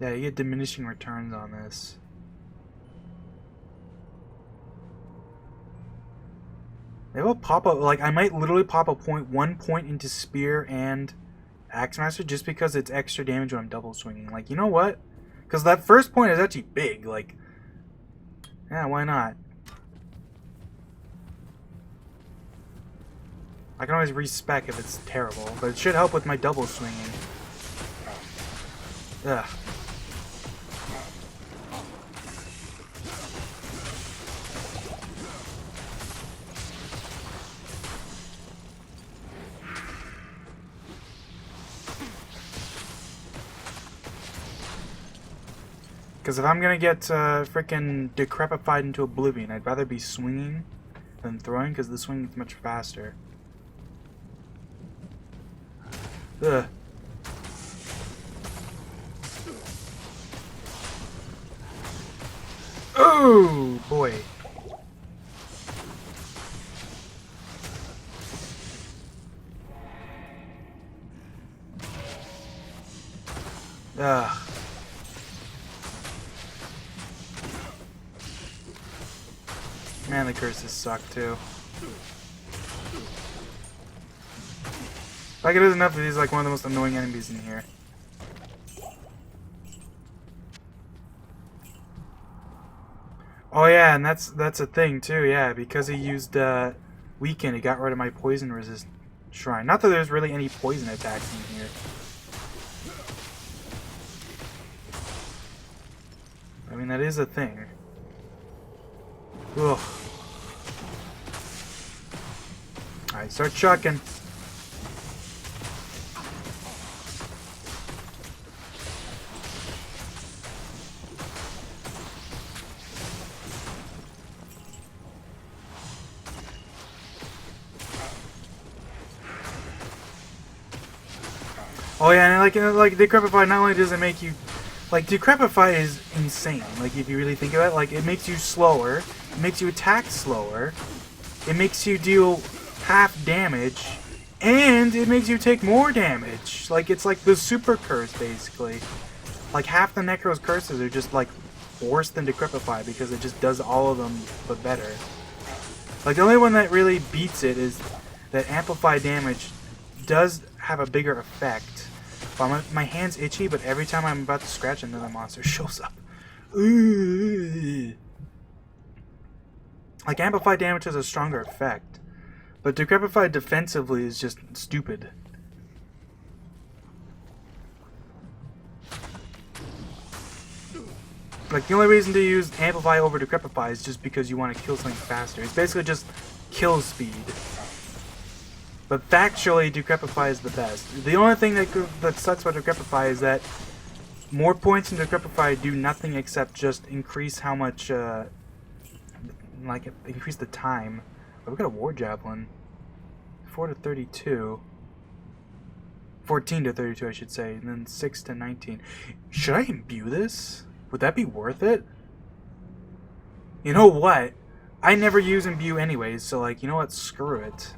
Yeah, you get diminishing returns on this. They will pop up, like, I might literally pop a one point into Spear and Axemaster just because it's extra damage when I'm double swinging. Like, you know what? Because that first point is actually big. Like, yeah, why not? I can always respec if it's terrible, but it should help with my double swinging. Ugh. Because if I'm gonna get freaking decrepified into oblivion, I'd rather be swinging than throwing, because the swing is much faster. Ugh. Oh boy. Ugh. Man, the curses suck too. Like it is enough that he's like one of the most annoying enemies in here. Oh yeah, and that's a thing too, yeah, because he used weaken, it got rid of my poison resist shrine. Not that there's really any poison attacks in here. I mean, that is a thing. Ugh. Alright, start chucking. Oh yeah, and like Decrepify not only does it make you, like Decrepify is insane. Like if you really think about it, like it makes you slower, it makes you attack slower, it makes you deal half damage, and it makes you take more damage. Like it's like the super curse basically. Like half the Necro's curses are just like worse than Decrepify because it just does all of them but better. Like the only one that really beats it is that Amplify damage does have a bigger effect. Well, my hand's itchy, but every time I'm about to scratch, another monster shows up. Ooh. Like, Amplify damage has a stronger effect, but Decrepify defensively is just stupid. Like, the only reason to use Amplify over Decrepify is just because you want to kill something faster. It's basically just kill speed. But factually, Decrepify is the best. The only thing that sucks about Decrepify is that more points in Decrepify do nothing except just increase how much, like, increase the time. Oh, we got a War Javelin. 4 to 32. 14 to 32, I should say. And then 6 to 19. Should I imbue this? Would that be worth it? You know what? I never use imbue anyways, so, like, you know what? Screw it.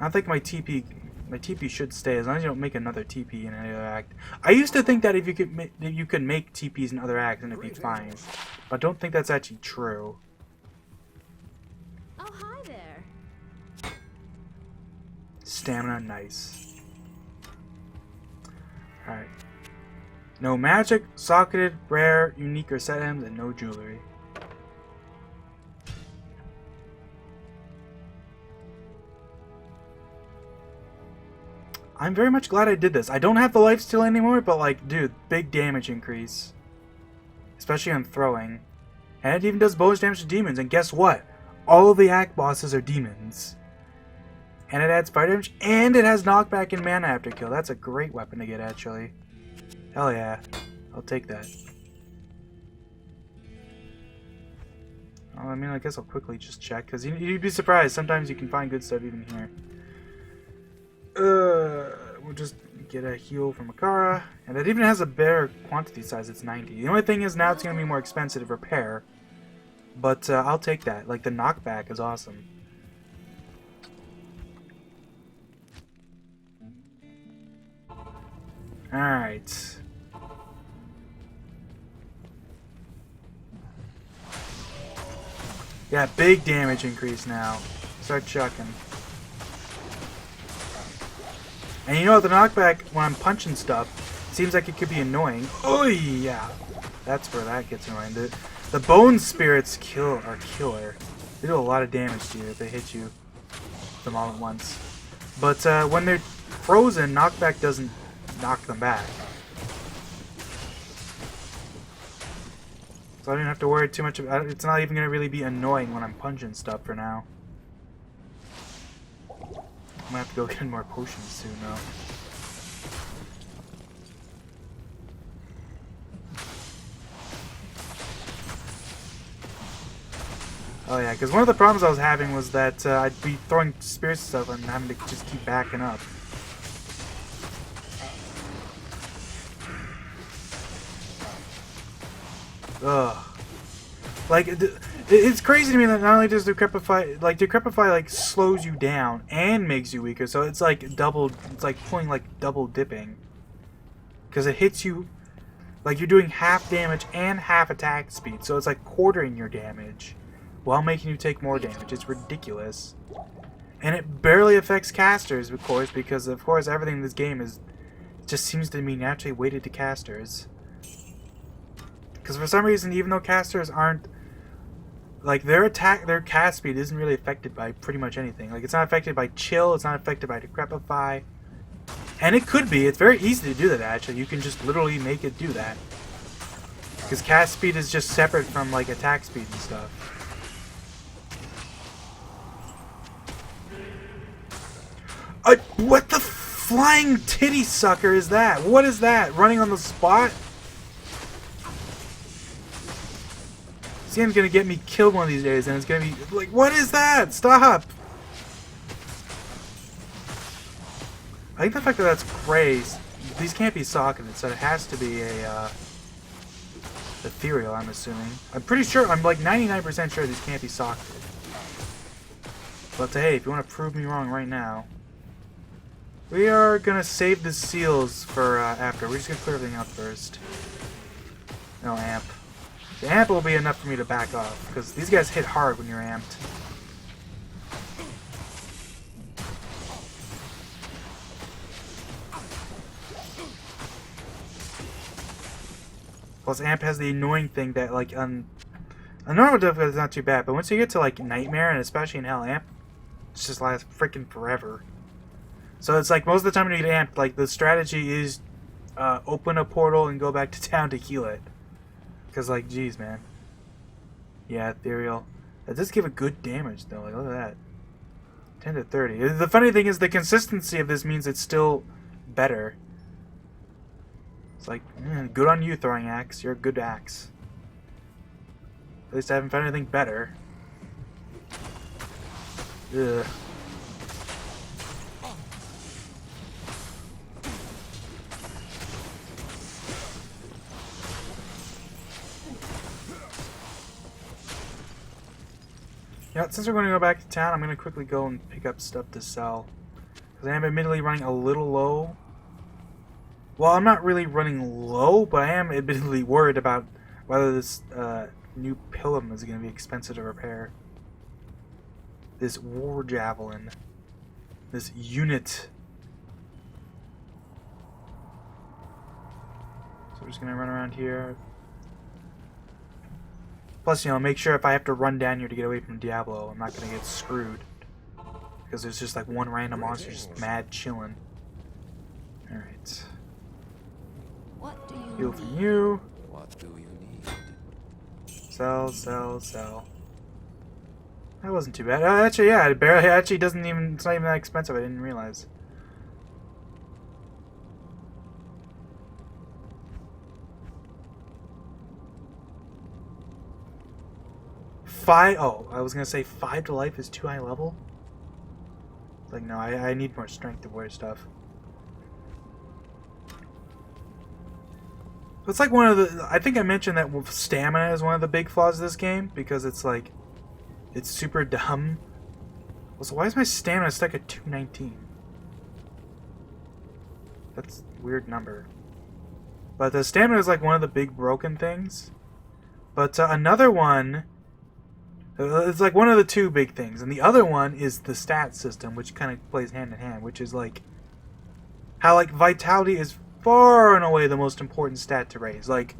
I think my TP should stay as long as you don't make another TP in any other act. I used to think that if you could make TPs in other acts and it'd be fine, but I don't think that's actually true. Oh, hi there. Stamina, nice. All right. No magic, socketed, rare, unique, or set items, and no jewelry. I'm very much glad I did this. I don't have the lifesteal anymore, but like, dude, big damage increase. Especially on throwing. And it even does bonus damage to demons, and guess what? All of the act bosses are demons. And it adds fire damage, and it has knockback and mana after kill. That's a great weapon to get, actually. Hell yeah. I'll take that. Oh, I mean, I guess I'll quickly just check, because you'd be surprised. Sometimes you can find good stuff even here. We'll just get a heal from Makara, and it even has a better quantity size. It's 90. The only thing is now it's going to be more expensive to repair, but I'll take that. Like, the knockback is awesome. Alright. Yeah, big damage increase now. Start chucking. And you know what, the knockback, when I'm punching stuff, seems like it could be annoying. Oh yeah! That's where that gets annoying. The bone spirits are killer. They do a lot of damage to you if they hit you them all at once. But when they're frozen, knockback doesn't knock them back. So I don't have to worry too much about it. It's not even going to really be annoying when I'm punching stuff for now. I'm gonna have to go get more potions soon, though. Oh yeah, because one of the problems I was having was that I'd be throwing spirits and stuff and having to just keep backing up. Ugh. Like, it's crazy to me that not only does Decrepify, like, slows you down and makes you weaker, so it's like it's like pulling, like, double dipping. Because it hits you, like, you're doing half damage and half attack speed, so it's like quartering your damage while making you take more damage. It's ridiculous. And it barely affects casters, of course, because, of course, everything in this game just seems to be naturally weighted to casters. Because for some reason, even though casters aren't, like, their cast speed isn't really affected by pretty much anything. Like, it's not affected by chill, it's not affected by decrepify. And it could be. It's very easy to do that, actually. You can just literally make it do that. Because cast speed is just separate from, like, attack speed and stuff. What the flying titty sucker is that? What is that? Running on the spot? This game's gonna get me killed one of these days, and it's gonna be like, what is that? Stop! I think the fact that that's gray, these can't be socketed, so it has to be a ethereal, I'm assuming. I'm pretty sure, I'm like 99% sure these can't be socketed. But hey, if you want to prove me wrong right now, we are gonna save the seals for after. We're just gonna clear everything out first. No amp. The amp will be enough for me to back off, because these guys hit hard when you're amped. Plus, amp has the annoying thing that, like, on normal difficulty it's not too bad, but once you get to, like, nightmare, and especially in hell, amp just lasts freaking forever. So it's like, most of the time when you get amped, like, the strategy is open a portal and go back to town to heal it. Because, like, geez, man. Yeah, ethereal. That does give a good damage, though. Like, look at that. 10 to 30. The funny thing is the consistency of this means it's still better. It's like, good on you, throwing axe. You're a good axe. At least I haven't found anything better. Ugh. Yeah, since we're going to go back to town, I'm going to quickly go and pick up stuff to sell. Because I am admittedly running a little low. Well, I'm not really running low, but I am admittedly worried about whether this new pilum is going to be expensive to repair. This war javelin. This unit. So we're just going to run around here. Plus, you know, make sure if I have to run down here to get away from Diablo, I'm not going to get screwed. Because there's just like one random monster just mad chilling. Alright. What do you Heal from you. What do you need? Sell, sell, sell. That wasn't too bad. Actually, yeah, it barely actually doesn't even, it's not even that expensive, I didn't realize. Oh, I was gonna say 5 to life is too high level. Like, no, I need more strength to wear stuff. It's like one of the, I think I mentioned that stamina is one of the big flaws of this game, because it's like, it's super dumb. So why is my stamina stuck at 219? That's a weird number. But the stamina is like one of the big broken things. But another one, it's like one of the two big things, and the other one is the stat system, which kind of plays hand in hand, which is like how like vitality is far and away the most important stat to raise. Like,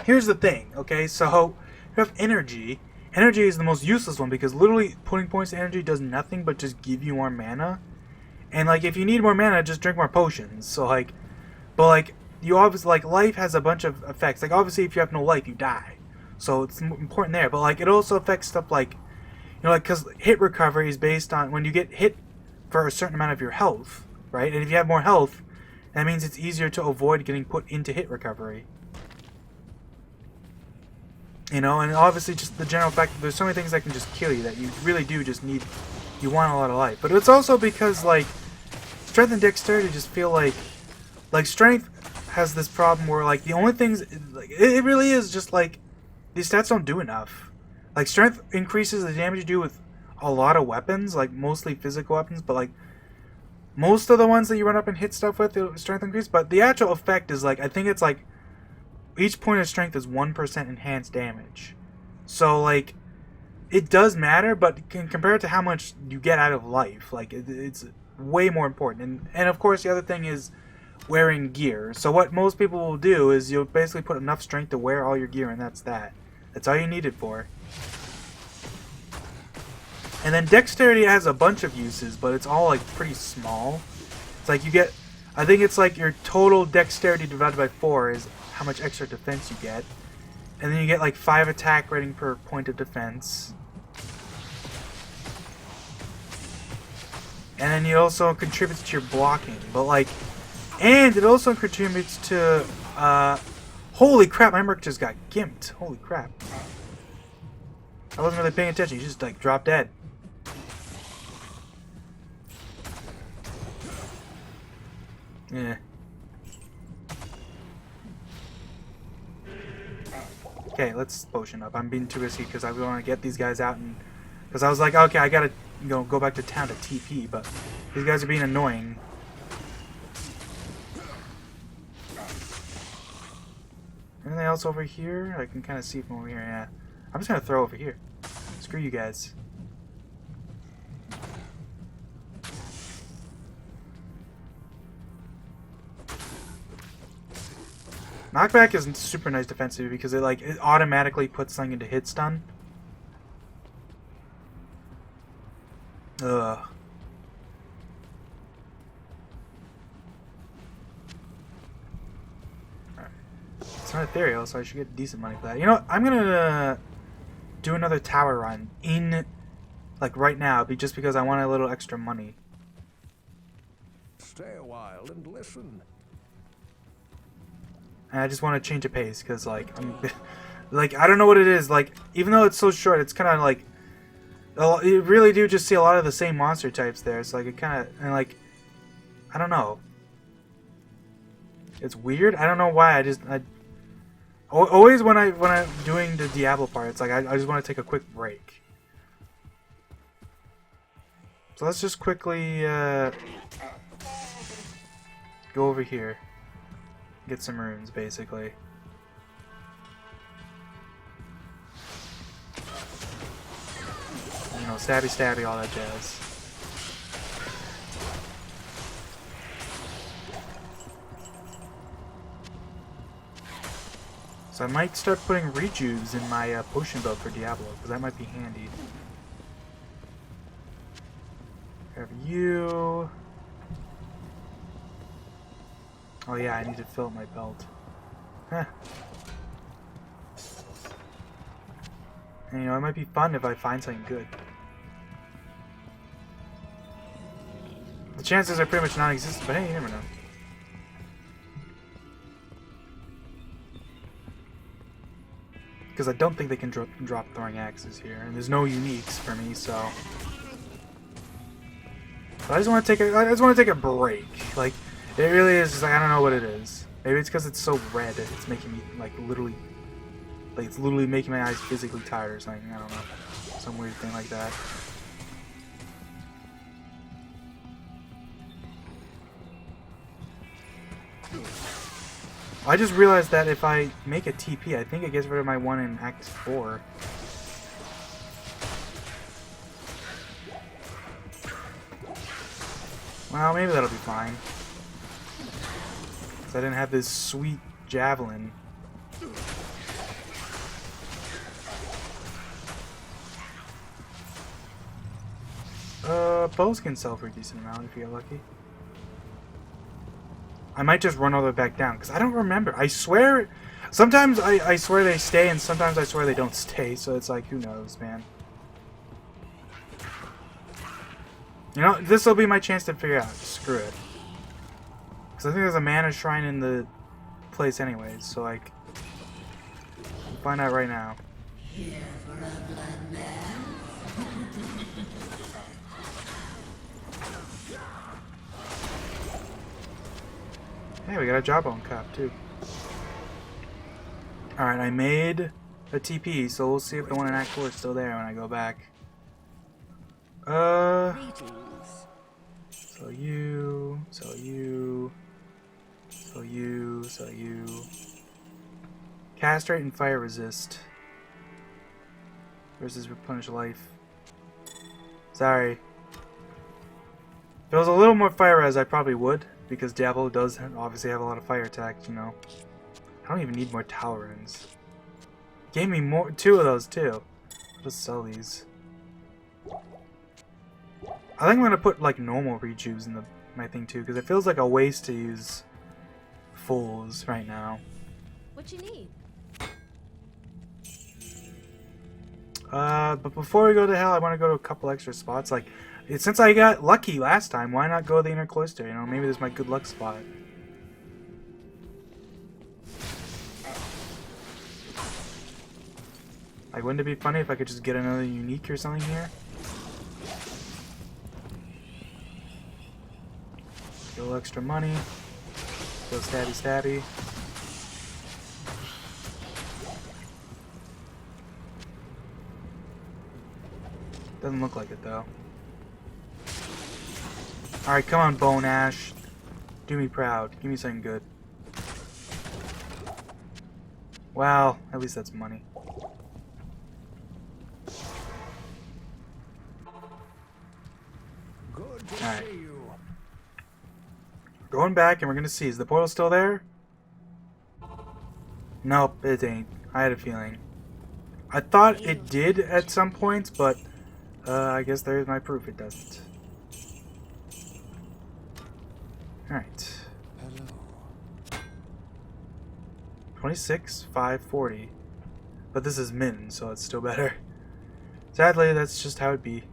here's the thing, okay? So you have energy. Energy is the most useless one because literally putting points to energy does nothing but just give you more mana. And like if you need more mana, just drink more potions. So like, but like you obviously like life has a bunch of effects. Like obviously if you have no life, you die. So it's important there, but like it also affects stuff like, you know, like because hit recovery is based on when you get hit for a certain amount of your health, right? And if you have more health, that means it's easier to avoid getting put into hit recovery. You know, and obviously just the general fact that there's so many things that can just kill you that you really do just need, you want a lot of life. But it's also because like strength and dexterity just feel like strength has this problem where like the only things, like it really is just like these stats don't do enough. Like, strength increases the damage you do with a lot of weapons, like mostly physical weapons, but like most of the ones that you run up and hit stuff with, the strength increase. But the actual effect is like, I think it's like each point of strength is 1% enhanced damage. So like, it does matter, but compared to how much you get out of life, like it's way more important. And of course, the other thing is wearing gear. So what most people will do is you'll basically put enough strength to wear all your gear, and that's that. That's all you need it for. And then dexterity has a bunch of uses, but it's all like pretty small. It's like you get, I think it's like your total dexterity divided by 4 is how much extra defense you get. And then you get like 5 attack rating per point of defense. And then it also contributes to your blocking, but like, and it also contributes to, holy crap, my merc just got gimped. Holy crap. I wasn't really paying attention, he just like dropped dead. Yeah. Okay, let's potion up. I'm being too risky because I want to get these guys out, and because I was like, okay, I gotta go back to town to TP, but these guys are being annoying. Anything else over here? I can kind of see from over here. Yeah, I'm just gonna throw over here. Screw you guys. Knockback is super nice defensive because it automatically puts something into hit stun. Ugh. Alright. It's not ethereal, so I should get decent money for that. You know what? I'm gonna do another tower run in like right now, just because I want a little extra money. Stay a while and listen. And I just want to change the pace because, like, like I don't know what it is. Like, even though it's so short, it's kind of like you really do just see a lot of the same monster types there. It's like it kind of and like I don't know. It's weird. I don't know why. I always when I'm doing the Diablo part, it's like I just want to take a quick break. So let's just quickly go over here. Get some runes, basically. You know, stabby stabby, all that jazz. So I might start putting rejuves in my potion belt for Diablo, because that might be handy. Have you... Oh yeah, I need to fill up my belt. Huh. And, you know, it might be fun if I find something good. The chances are pretty much non-existent, but hey, you never know. Because I don't think they can drop throwing axes here, and there's no uniques for me, so. But I just want to take a break. Like, it really is just like I don't know what it is. Maybe it's because it's so red, it's making me like it's literally making my eyes physically tired or something. I don't know, some weird thing like that. I just realized that if I make a TP, I think it gets rid of my one in Act 4. Well, maybe that'll be fine. Because I didn't have this sweet javelin. Bows can sell for a decent amount if you get lucky. I might just run all the way back down, because I don't remember. I swear, sometimes I swear they stay, and sometimes I swear they don't stay, so it's like, who knows, man. You know, this will be my chance to figure out. Screw it. Because I think there's a mana shrine in the place anyways, so like, we'll find out right now. Here for a blood bath. Hey, we got a jawbone cup too. Alright, I made a TP, so we'll see if the one in Act 4 is still there when I go back. Greetings. So you, so you, so you, so you. Castrate and fire resist. Versus replenish life. Sorry. If there was a little more fire res, I probably would, because Diablo does obviously have a lot of fire attack, you know. I don't even need more tolerance. Gave me more, 2 of those too. Let's sell these. I think I'm gonna put like normal rejuves in my thing too, because it feels like a waste to use fulls right now. What you need? But before we go to hell, I want to go to a couple extra spots. Like, since I got lucky last time, why not go to the inner cloister? You know, maybe this is my good luck spot. Like, wouldn't it be funny if I could just get another unique or something here? Get a little extra money. Go stabby stabby. Doesn't look like it though. Alright, come on, Bone Ash. Do me proud. Give me something good. Well, at least that's money. Good to Alright. see you. Going back and we're gonna see. Is the portal still there? Nope, it ain't. I had a feeling. I thought it did at some points, but I guess there's my proof it doesn't. Alright. Hello. 26, 540. But this is min, so it's still better. Sadly, that's just how it be.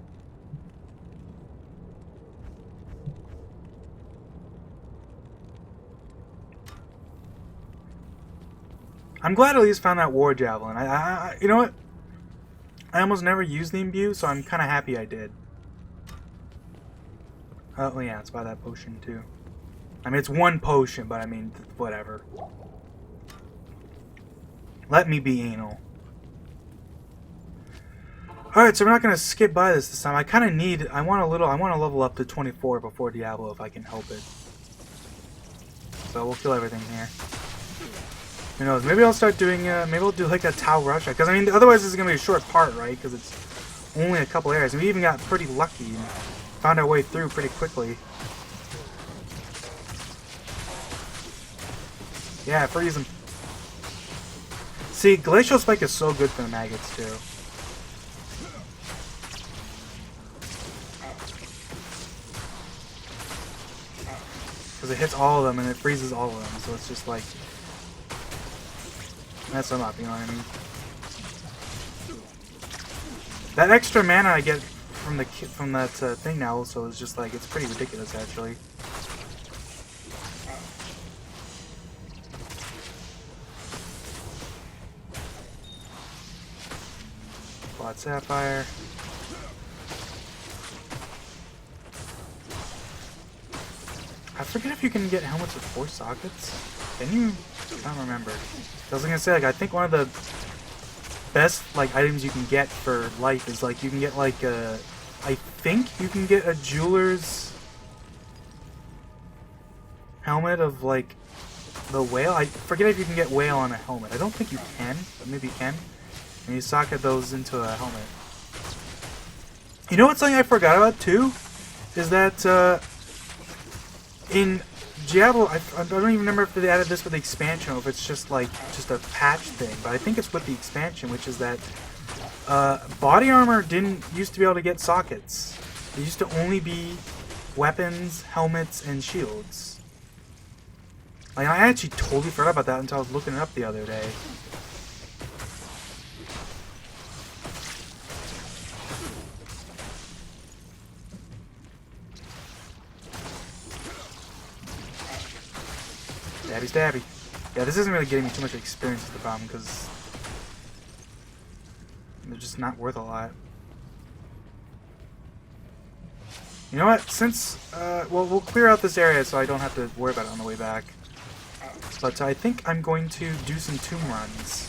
I'm glad at least found that war javelin. You know what? I almost never use the imbue, so I'm kind of happy I did. Oh yeah, let's buy that potion too. I mean, it's one potion, but I mean, whatever. Let me be anal. Alright, so we're not going to skip by this time. I kind of need, I want to level up to 24 before Diablo if I can help it. So we'll kill everything here. Who knows, maybe I'll start doing, maybe I'll do like a Tau Rush. Because I mean, otherwise this is going to be a short part, right? Because it's only a couple areas. And we even got pretty lucky and found our way through pretty quickly. Yeah, freeze them. See, Glacial Spike is so good for the maggots too. Because it hits all of them and it freezes all of them, so it's just like... mess them up, you know what I mean? That extra mana I get from that thing now also is just like, it's pretty ridiculous actually. Quad Sapphire. I forget if you can get helmets with 4 sockets. Can you? I don't remember. I was gonna say, like, I think one of the best like items you can get for life is like you can get like a. I think you can get a jeweler's helmet of like the whale. I forget if you can get whale on a helmet. I don't think you can, but maybe you can. And you socket those into a helmet. You know what's something I forgot about too? Is that in Diablo, I don't even remember if they added this with the expansion or if it's just like just a patch thing, but I think it's with the expansion, which is that body armor didn't used to be able to get sockets. It used to only be weapons, helmets, and shields. Like, I actually totally forgot about that until I was looking it up the other day. Stabby stabby. Yeah, this isn't really getting me too much experience is the problem, because they're just not worth a lot. You know what? Since, well, we'll clear out this area so I don't have to worry about it on the way back. But I think I'm going to do some tomb runs.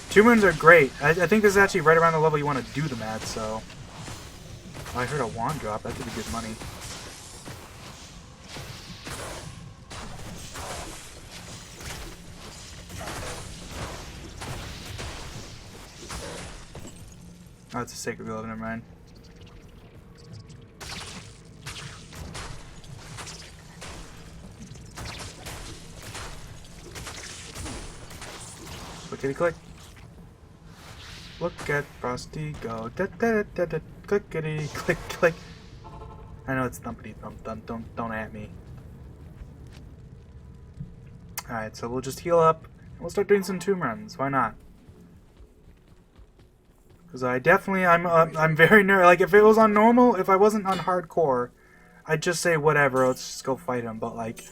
Tomb runs are great. I think this is actually right around the level you want to do them at, so... Oh, I heard a wand drop. That could be good money. Oh, it's a sacred glove, never mind. Clickety click. Look at Frosty go. Da da da da. Clickety click click. I know it's thumpity thump thump. Don't at me. All right, so we'll just heal up. And we'll start doing some tomb runs. Why not? Because I'm very nervous. Like if it was on normal, if I wasn't on hardcore, I'd just say whatever. Let's just go fight him. But like,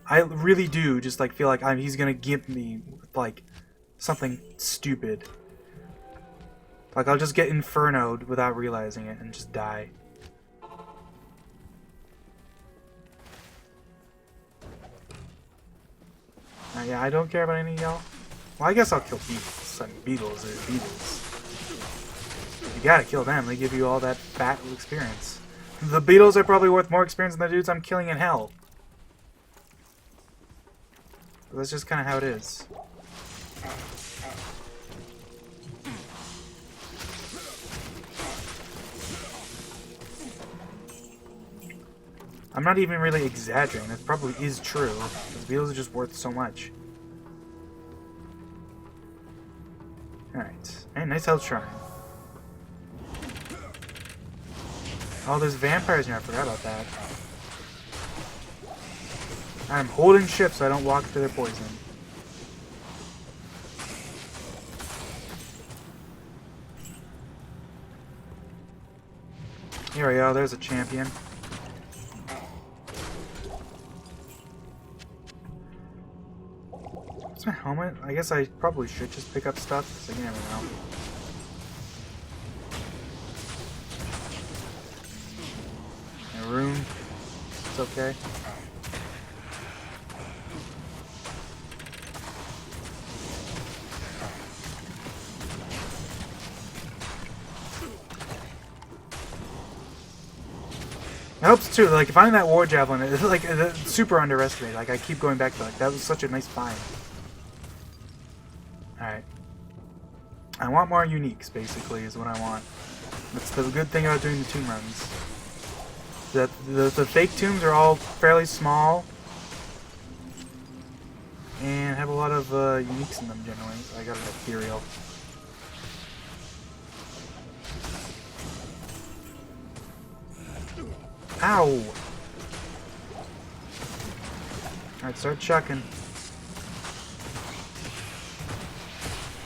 I really do just like feel like he's gonna give me like something stupid. Like I'll just get infernoed without realizing it and just die. Yeah, I don't care about any of y'all. Well, I guess I'll kill beetles. I mean, beetles are beetles. You gotta kill them. They give you all that fat experience. The beetles are probably worth more experience than the dudes I'm killing in hell. But that's just kind of how it is. I'm not even really exaggerating. That probably is true. Because beetles are just worth so much. Alright. Hey, nice health shrine. Oh, there's vampires here. I forgot about that. I'm holding shift so I don't walk through their poison. Here we go. There's a champion. What's my helmet? I guess I probably should just pick up stuff, because you never know. A rune. It's okay. It helps too, like, finding that war javelin, it's like, it's super underestimated. Like, I keep going back to, like, that was such a nice find. Alright. I want more uniques, basically, is what I want. That's the good thing about doing the tomb runs. The fake tombs are all fairly small. And have a lot of uniques in them, generally. So I got an ethereal. Ow! Alright, start chucking.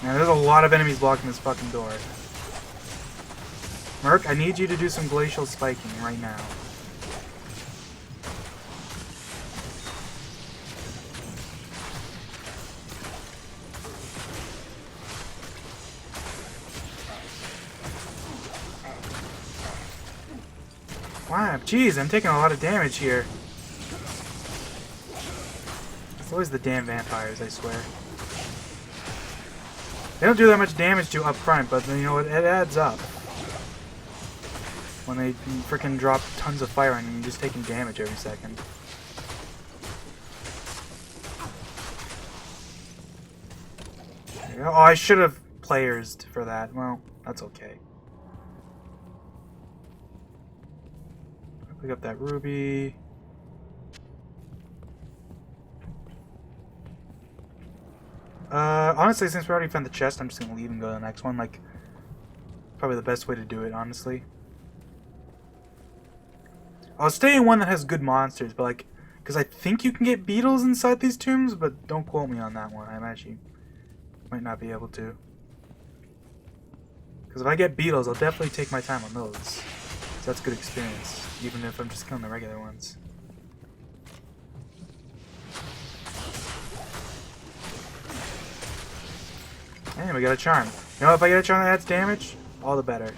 Man, there's a lot of enemies blocking this fucking door. Merc, I need you to do some glacial spiking right now. Wow, jeez, I'm taking a lot of damage here. It's always the damn vampires, I swear. They don't do that much damage to up front, but you know, it adds up. When they frickin' drop tons of fire on you, you're just taking damage every second. There you go. Oh, I should have players'd for that. Well, that's okay. Pick up that ruby. Honestly, since we already found the chest, I'm just gonna leave and go to the next one. Like, probably the best way to do it, honestly. I'll stay in one that has good monsters, but like, because I think you can get beetles inside these tombs, but don't quote me on that one. I actually might not be able to. Because if I get beetles, I'll definitely take my time on those. So that's good experience, even if I'm just killing the regular ones. And we got a charm. You know, if I get a charm that adds damage, all the better.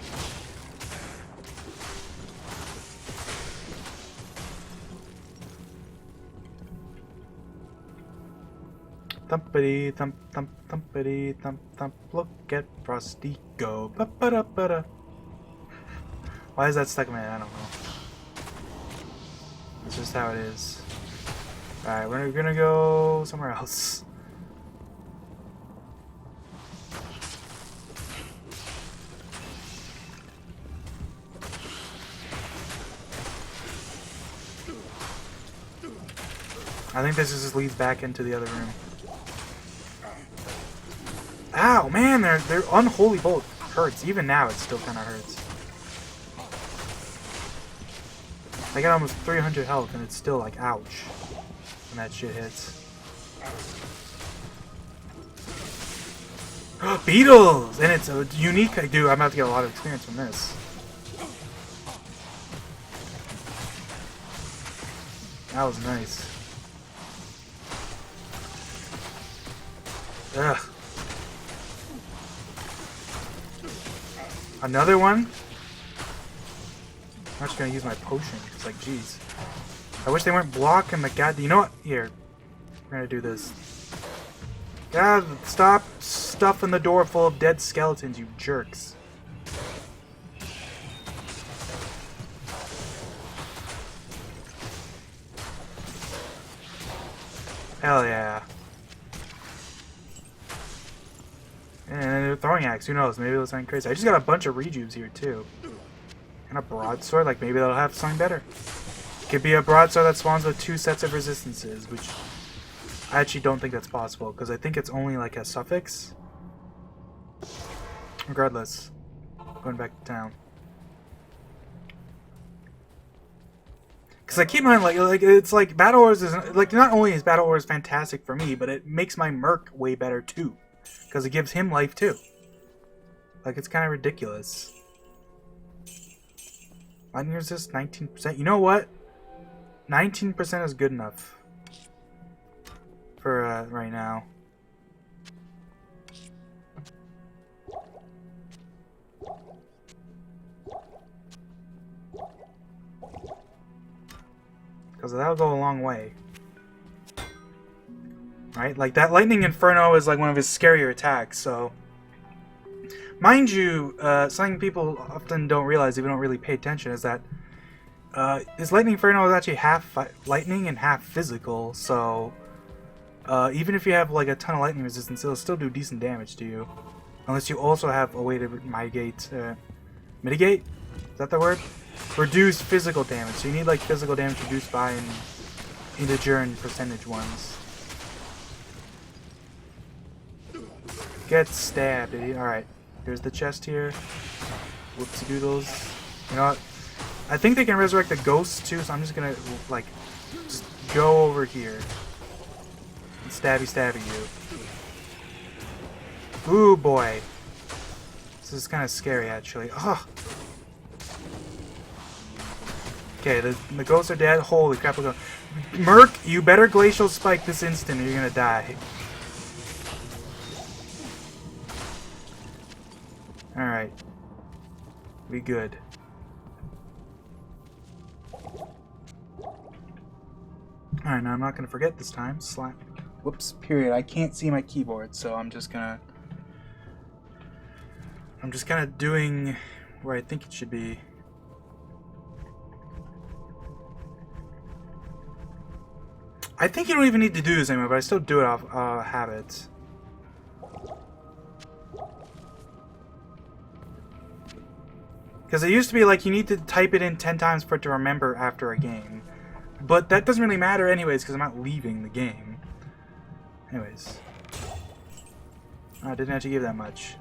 Thumpity thump thump thumpity thump thump. Look at Frosty go. Ba-ba-da-ba-da. Why is that stuck in my head? I don't know. It's just how it is. Alright, we're gonna go somewhere else. I think this just leads back into the other room. Ow, man, they're unholy bolt hurts. Even now, it still kind of hurts. I got almost 300 health, and it's still like, ouch, when that shit hits. Beetles, and it's a unique. Dude, I'm about to get a lot of experience from this. That was nice. Ugh. Another one? I'm just gonna use my potion. It's like, jeez. I wish they weren't blocking the god. You know what? Here. We're gonna do this. God, stop stuffing the door full of dead skeletons, you jerks. Hell yeah. And a throwing axe, who knows? Maybe it'll sound crazy. I just got a bunch of rejuves here too. And a broadsword, like maybe that'll have something better. Could be a broadsword that spawns with 2 sets of resistances, which I actually don't think that's possible, because I think it's only like a suffix. Regardless, going back to town. Because I keep in mind, like it's like Battle Ores is like, not only is Battle Ores fantastic for me, but it makes my Merc way better too, because it gives him life too. Like, it's kind of ridiculous. Lightning resist 19%. You know what? 19% is good enough for right now. Because that'll go a long way. Right? Like, that Lightning Inferno is like one of his scarier attacks, so... Mind you, something people often don't realize if you don't really pay attention is that his Lightning Inferno is actually half lightning and half physical, so even if you have like a ton of lightning resistance, it'll still do decent damage to you. Unless you also have a way to mitigate? Is that the word? Reduce physical damage. So you need like physical damage reduced by an integer and percentage ones. Get stabbed, idiot. Alright. Here's the chest here. Whoopsie doodles. You know what? I think they can resurrect the ghosts too, so I'm just gonna like just go over here and stabby you. Ooh boy. This is kind of scary actually. Ugh. Okay, the ghosts are dead. Holy crap, we're going. Merc, you better glacial spike this instant or you're gonna die. Alright. We good. Alright, now I'm not gonna forget this time. Slap. Whoops, period. I can't see my keyboard, so I'm just kind of doing where I think it should be. I think you don't even need to do this anymore, but I still do it off habit. Because it used to be like you need to type it in 10 times for it to remember after a game. But that doesn't really matter anyways, because I'm not leaving the game. Anyways. Oh, I didn't actually give that much.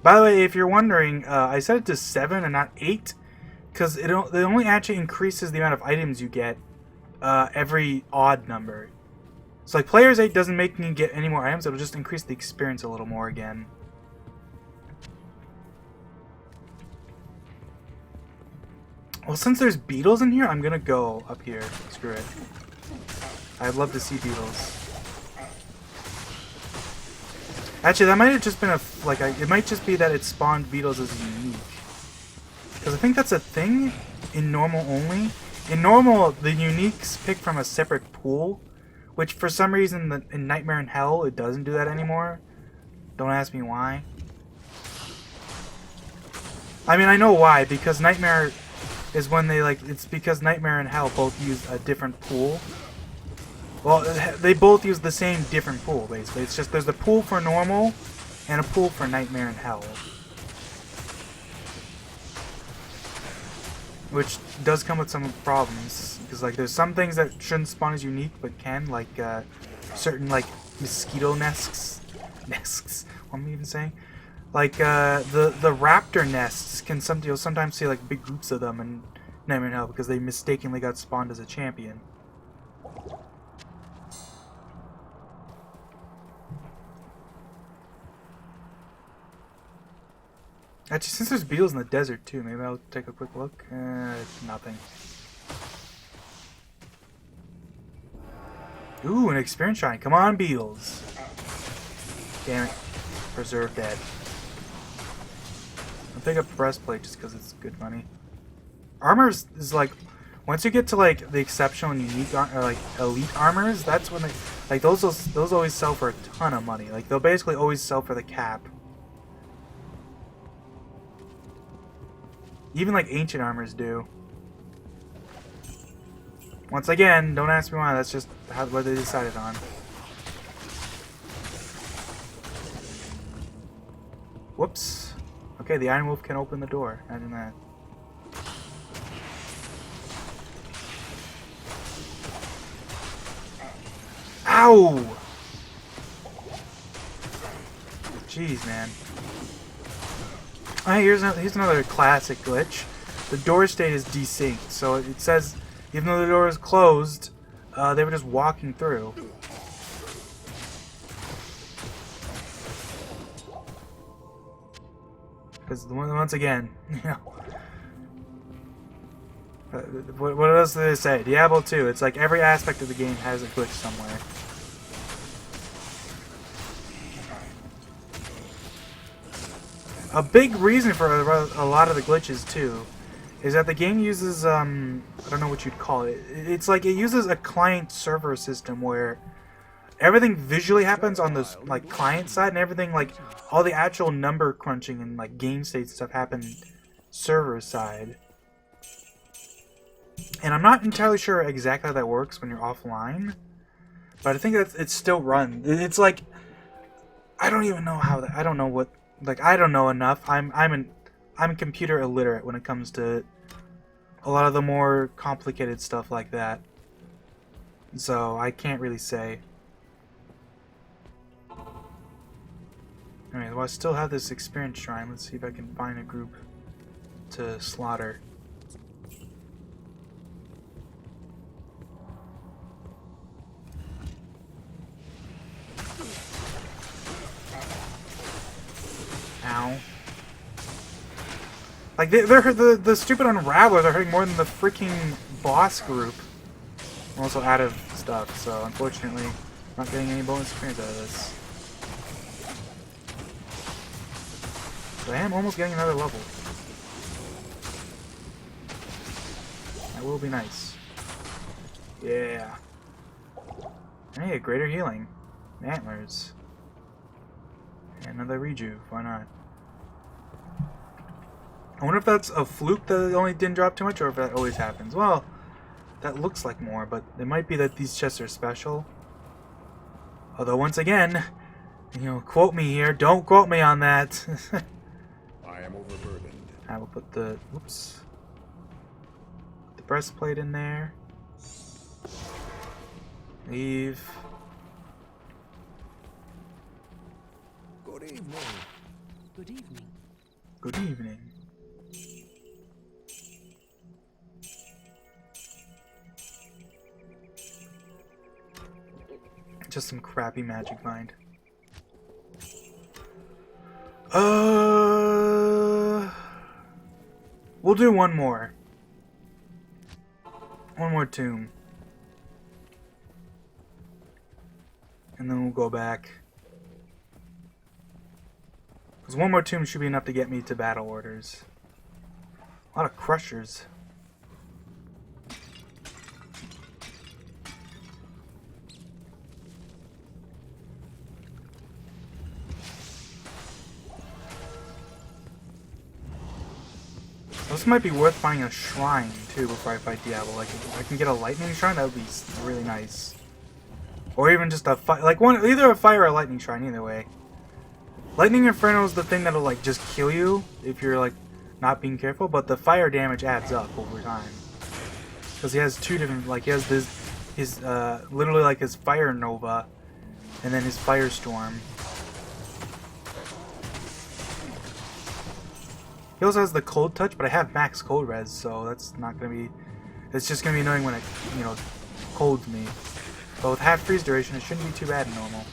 By the way, if you're wondering, I set it to 7 and not 8. Because it only actually increases the amount of items you get every odd number. So like Player's 8 doesn't make me get any more items, it'll just increase the experience a little more again. Well, since there's beetles in here, I'm gonna go up here. Screw it. I'd love to see beetles. Actually, that might have just been it might just be that it spawned beetles as unique. Because I think that's a thing in normal only. In normal, the uniques pick from a separate pool, which for some reason in Nightmare in Hell it doesn't do that anymore. Don't ask me why. I mean, I know why, because Nightmare is when they like, it's because Nightmare and Hell both use a different pool. Well, they both use the same different pool, basically. It's just there's a pool for normal and a pool for Nightmare and Hell. Which does come with some problems, because like there's some things that shouldn't spawn as unique but can, like certain like mosquito nests. What am I even saying? Like the raptor nests can you'll sometimes see like big groups of them in Nightmare in Hell because they mistakenly got spawned as a champion. Actually, since there's beetles in the desert too, maybe I'll take a quick look. Nothing. Ooh, an experience shrine. Come on, beetles. Damn it. Resurrected. I'll pick up breastplate just because it's good money. Armor is like, once you get to like the exceptional and unique or like elite armors, that's when they like those always sell for a ton of money. Like they'll basically always sell for the cap. Even like ancient armors do. Once again, don't ask me why. That's just what they decided on. Whoops. Okay, the Iron Wolf can open the door. Imagine that. Ow! Jeez, man. Alright, here's another classic glitch. The door state is desynced, so it says even though the door is closed, they were just walking through. Because once again, you know, what else do they say? Diablo 2. It's like every aspect of the game has a glitch somewhere. A big reason for a lot of the glitches too is that the game uses I don't know what you'd call it. It's like it uses a client-server system where everything visually happens on this like client side, and everything like all the actual number crunching and like game state stuff happen server side. And I'm not entirely sure exactly how that works when you're offline, but I think that it's still run. It's like I don't even know how that. I don't know what. Like I don't know enough. I'm computer illiterate when it comes to a lot of the more complicated stuff like that. So I can't really say. Alright, well I still have this experience shrine. Let's see if I can find a group to slaughter. Ow. Like the stupid unravelers are hurting more than the freaking boss group. I'm also out of stuff, so unfortunately I'm not getting any bonus experience out of this. But I am almost getting another level. That will be nice. Yeah. Hey, greater healing. Antlers. And another rejuve, why not? I wonder if that's a fluke that it only didn't drop too much, or if that always happens. Well, that looks like more, but it might be that these chests are special. Although, once again, you know, quote me here. Don't quote me on that. I am overburdened. I will put the, whoops, the breastplate in there. Leave. Good evening. Good evening. Good evening. Just some crappy magic mind. We'll do one more. One more tomb. And then we'll go back. Because one more tomb should be enough to get me to battle orders. A lot of crushers. This might be worth finding a shrine too before I fight Diablo. Like if I can get a lightning shrine, that would be really nice. Or even just a like one, either a fire or a lightning shrine. Either way, lightning inferno is the thing that'll like just kill you if you're like not being careful. But the fire damage adds up over time because he has two different. Like he has his literally like his fire nova, and then his firestorm. He also has the cold touch, but I have max cold res, so that's not gonna be. It's just gonna be annoying when it, colds me. But with half freeze duration, it shouldn't be too bad in normal.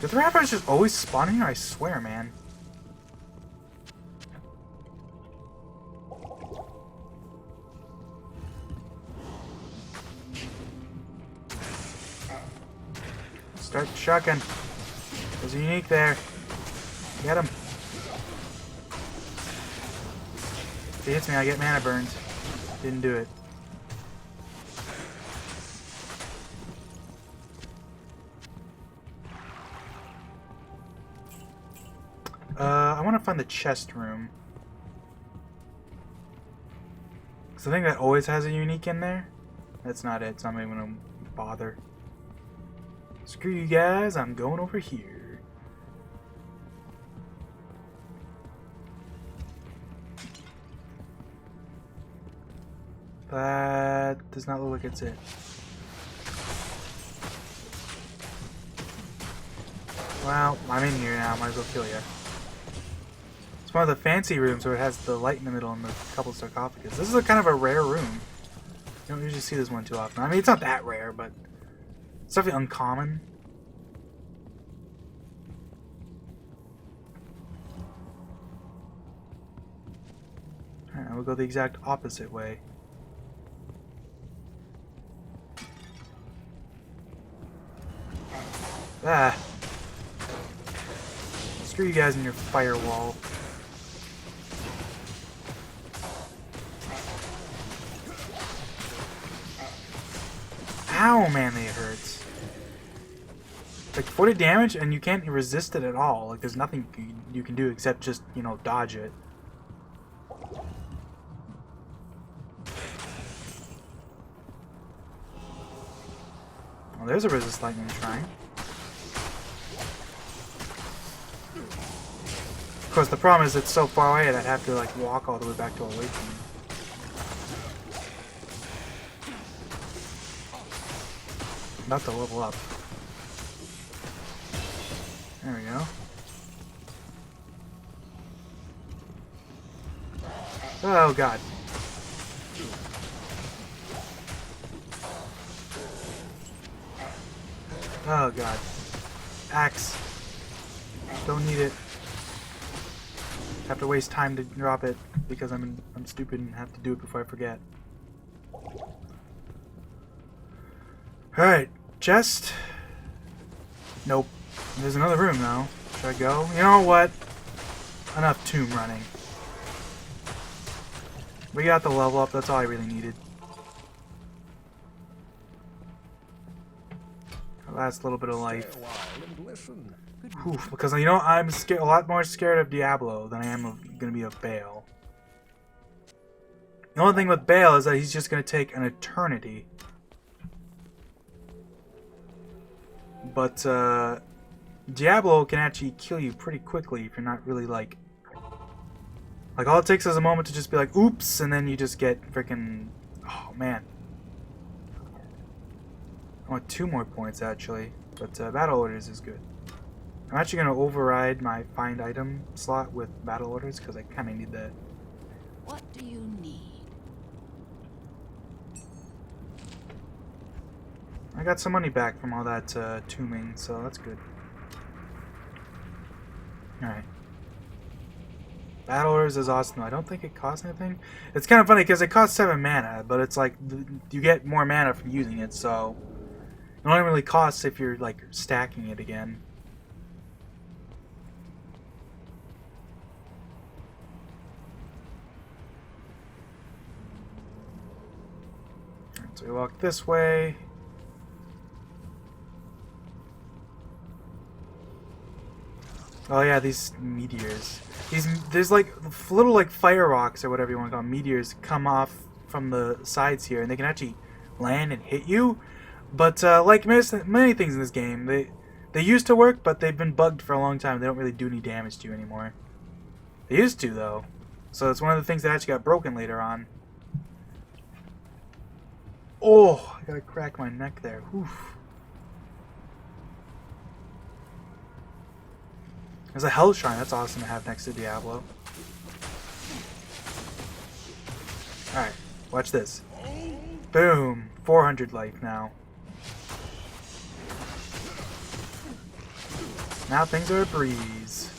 Do the rappers just always spawn here? I swear, man. Start chucking. There's a unique there. Get him. If he hits me, I get mana burned. Didn't do it. I want to find the chest room. Because I think that always has a unique in there. That's not it, so I'm not even going to bother. Screw you guys, I'm going over here. That does not look like it's it. Well, I'm in here now, might as well kill you. It's one of the fancy rooms where it has the light in the middle and the couple sarcophagus. This is a kind of a rare room. You don't usually see this one too often. I mean, it's not that rare, but it's definitely uncommon. Alright, we'll go the exact opposite way. Ah! Screw you guys and your firewall. Ow, man, it hurts. Like 40 damage and you can't resist it at all. Like there's nothing you can do except just, dodge it. Well, there's a resist lightning shrine. Of course, the problem is it's so far away that I'd have to like walk all the way back to Awakening. About to level up. There we go. Oh god. Oh god. Axe. Don't need it. Have to waste time to drop it because I'm stupid and have to do it before I forget. Alright, chest. Nope. There's another room though. Should I go? You know what? Enough tomb running. We got the level up, that's all I really needed. Last little bit of life. Oof, because I'm scared, a lot more scared of Diablo than I am gonna be of Baal. The only thing with Baal is that he's just gonna take an eternity. But Diablo can actually kill you pretty quickly if you're not really like all it takes is a moment to just be like, oops, and then you just get freaking, oh man. I want 2 more points actually, but battle orders is good. I'm actually going to override my find item slot with battle orders because I kind of need that. What do you need? I got some money back from all that tombing, so that's good. Alright. Battle orders is awesome. I don't think it costs anything. It's kind of funny because it costs 7 mana, but it's like you get more mana from using it, so it only really costs if you're like stacking it again. So we walk this way. Oh yeah, these meteors. There's like little like fire rocks or whatever you want to call them, meteors come off from the sides here, and they can actually land and hit you. But like many things in this game, they used to work, but they've been bugged for a long time. They don't really do any damage to you anymore. They used to though, so it's one of the things that actually got broken later on. Oh, I gotta crack my neck there. Oof. There's a Hell Shrine. That's awesome to have next to Diablo. Alright, watch this. Boom! 400 life now. Now things are a breeze.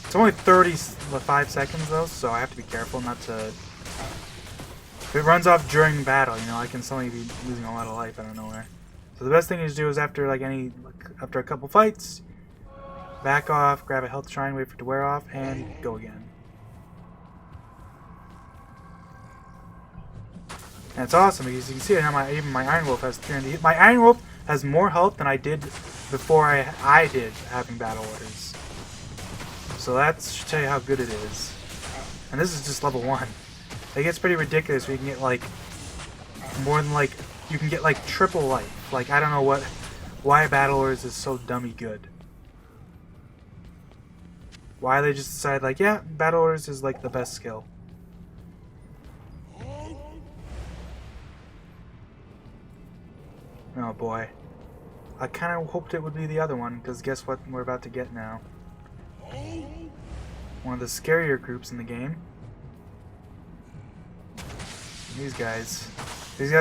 It's only 35 seconds though, so I have to be careful not to... If it runs off during battle, you know, I can suddenly be losing a lot of life out of nowhere. So the best thing to do is after after a couple fights, back off, grab a health shrine, wait for it to wear off, and go again. And it's awesome because you can see how even my Iron Wolf has 300. My Iron Wolf has more health than I did before I did having battle orders. So that should tell you how good it is. And this is just level 1. It gets pretty ridiculous where you can get like more than like you can get like triple life. Like I don't know why battle orders is so dummy good. Why they just decide like, yeah, battle orders is like the best skill. Oh boy. I kind of hoped it would be the other one, because guess what we're about to get now? One of the scarier groups in the game. These guys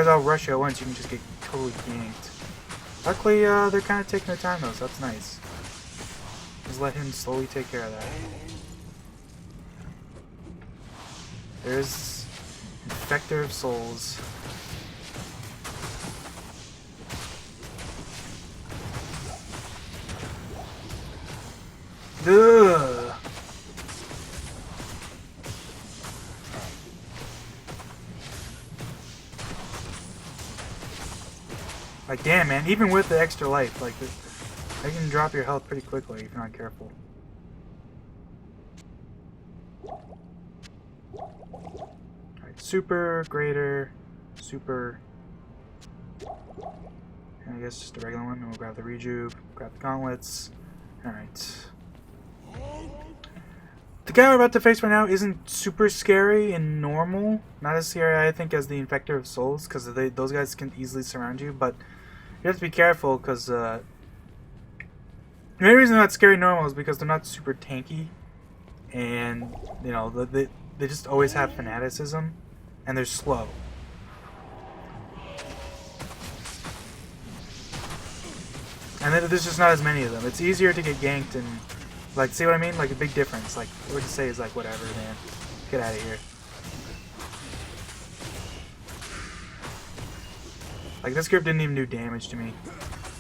all rush at once, you can just get totally ganked. Luckily, they're kind of taking their time though, so that's nice. Just let him slowly take care of that. There's Infector of Souls. Ugh. Like damn man, even with the extra life, like this, they can drop your health pretty quickly if you're not careful. Alright, super, greater, super, and I guess just a regular one, and we'll grab the rejuve, grab the gauntlets. Alright. The guy we're about to face right now isn't super scary and normal. Not as scary, I think, as the Infector of Souls, because those guys can easily surround you, but you have to be careful, because the main reason they're not scary normal is because they're not super tanky, and, you know, they just always have fanaticism, and they're slow. And then there's just not as many of them. It's easier to get ganked and, like, see what I mean? Like, a big difference. Like, what to say is like, whatever, man. Get out of here. Like, this group didn't even do damage to me.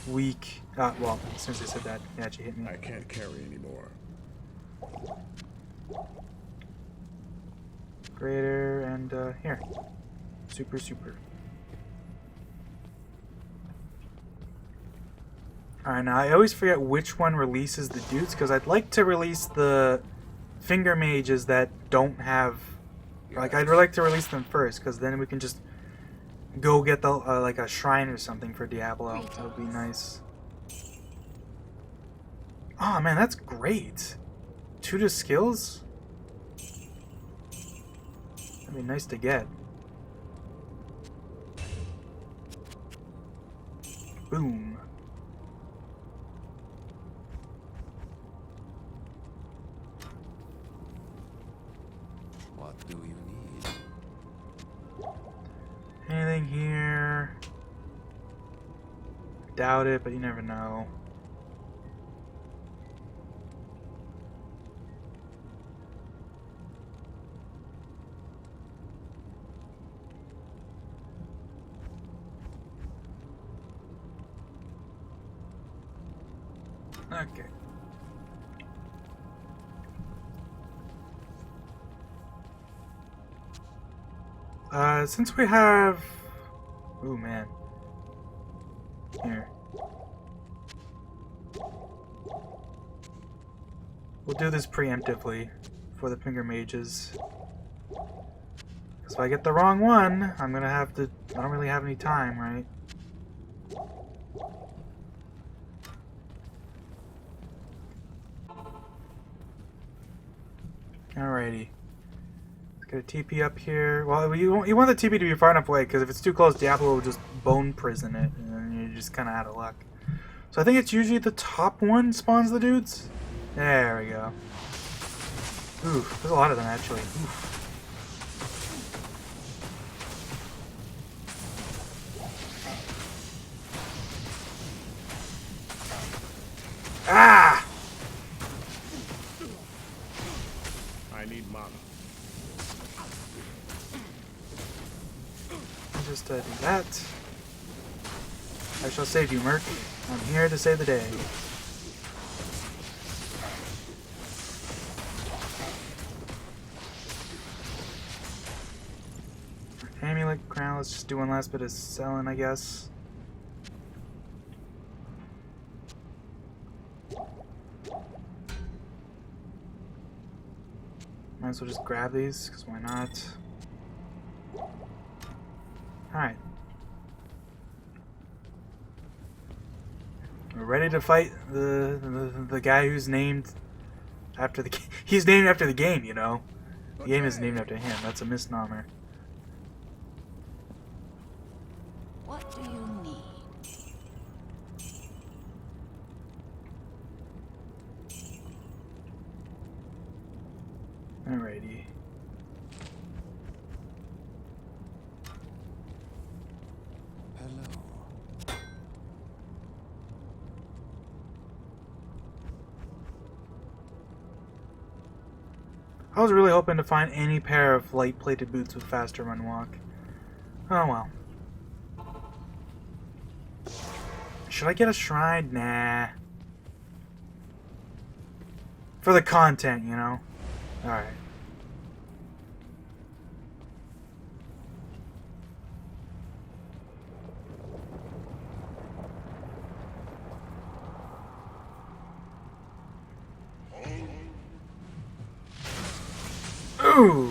Weak. Well, as soon as I said that, it actually hit me. I can't carry anymore. Greater, and, here. Super, super. Alright, now I always forget which one releases the dudes, because I'd like to release the finger mages that don't have... Like, I'd like to release them first, because then we can just go get the like a shrine or something for Diablo. That would be nice. Oh man, that's great. 2 to skills? That'd be nice to get. Boom. What do you need? Anything here? Doubt it, but you never know. Okay. Since we have... Ooh, man. Here. We'll do this preemptively for the finger mages. Because if I get the wrong one, I'm gonna have to... I don't really have any time, right? Alrighty. Let's get a TP up here. Well, you want the TP to be far enough away, because if it's too close, Diablo will just bone prison it, and then you're just kind of out of luck. So I think it's usually the top one spawns the dudes. There we go. Ooh, there's a lot of them, actually. Oof. Ah! I need mana. Just do that. I shall save you, Merc. I'm here to save the day. Amulet crown. Let's just do one last bit of selling, I guess. Might as well just grab these, because why not? Alright. We're ready to fight the guy who's named after the... He's named after the game, you know? The game is named after him. That's a misnomer. What do you need? Alrighty. Hello. I was really hoping to find any pair of light-plated boots with faster run walk. Oh well. Should I get a shrine? Nah. For the content, you know? Alright. Ooh!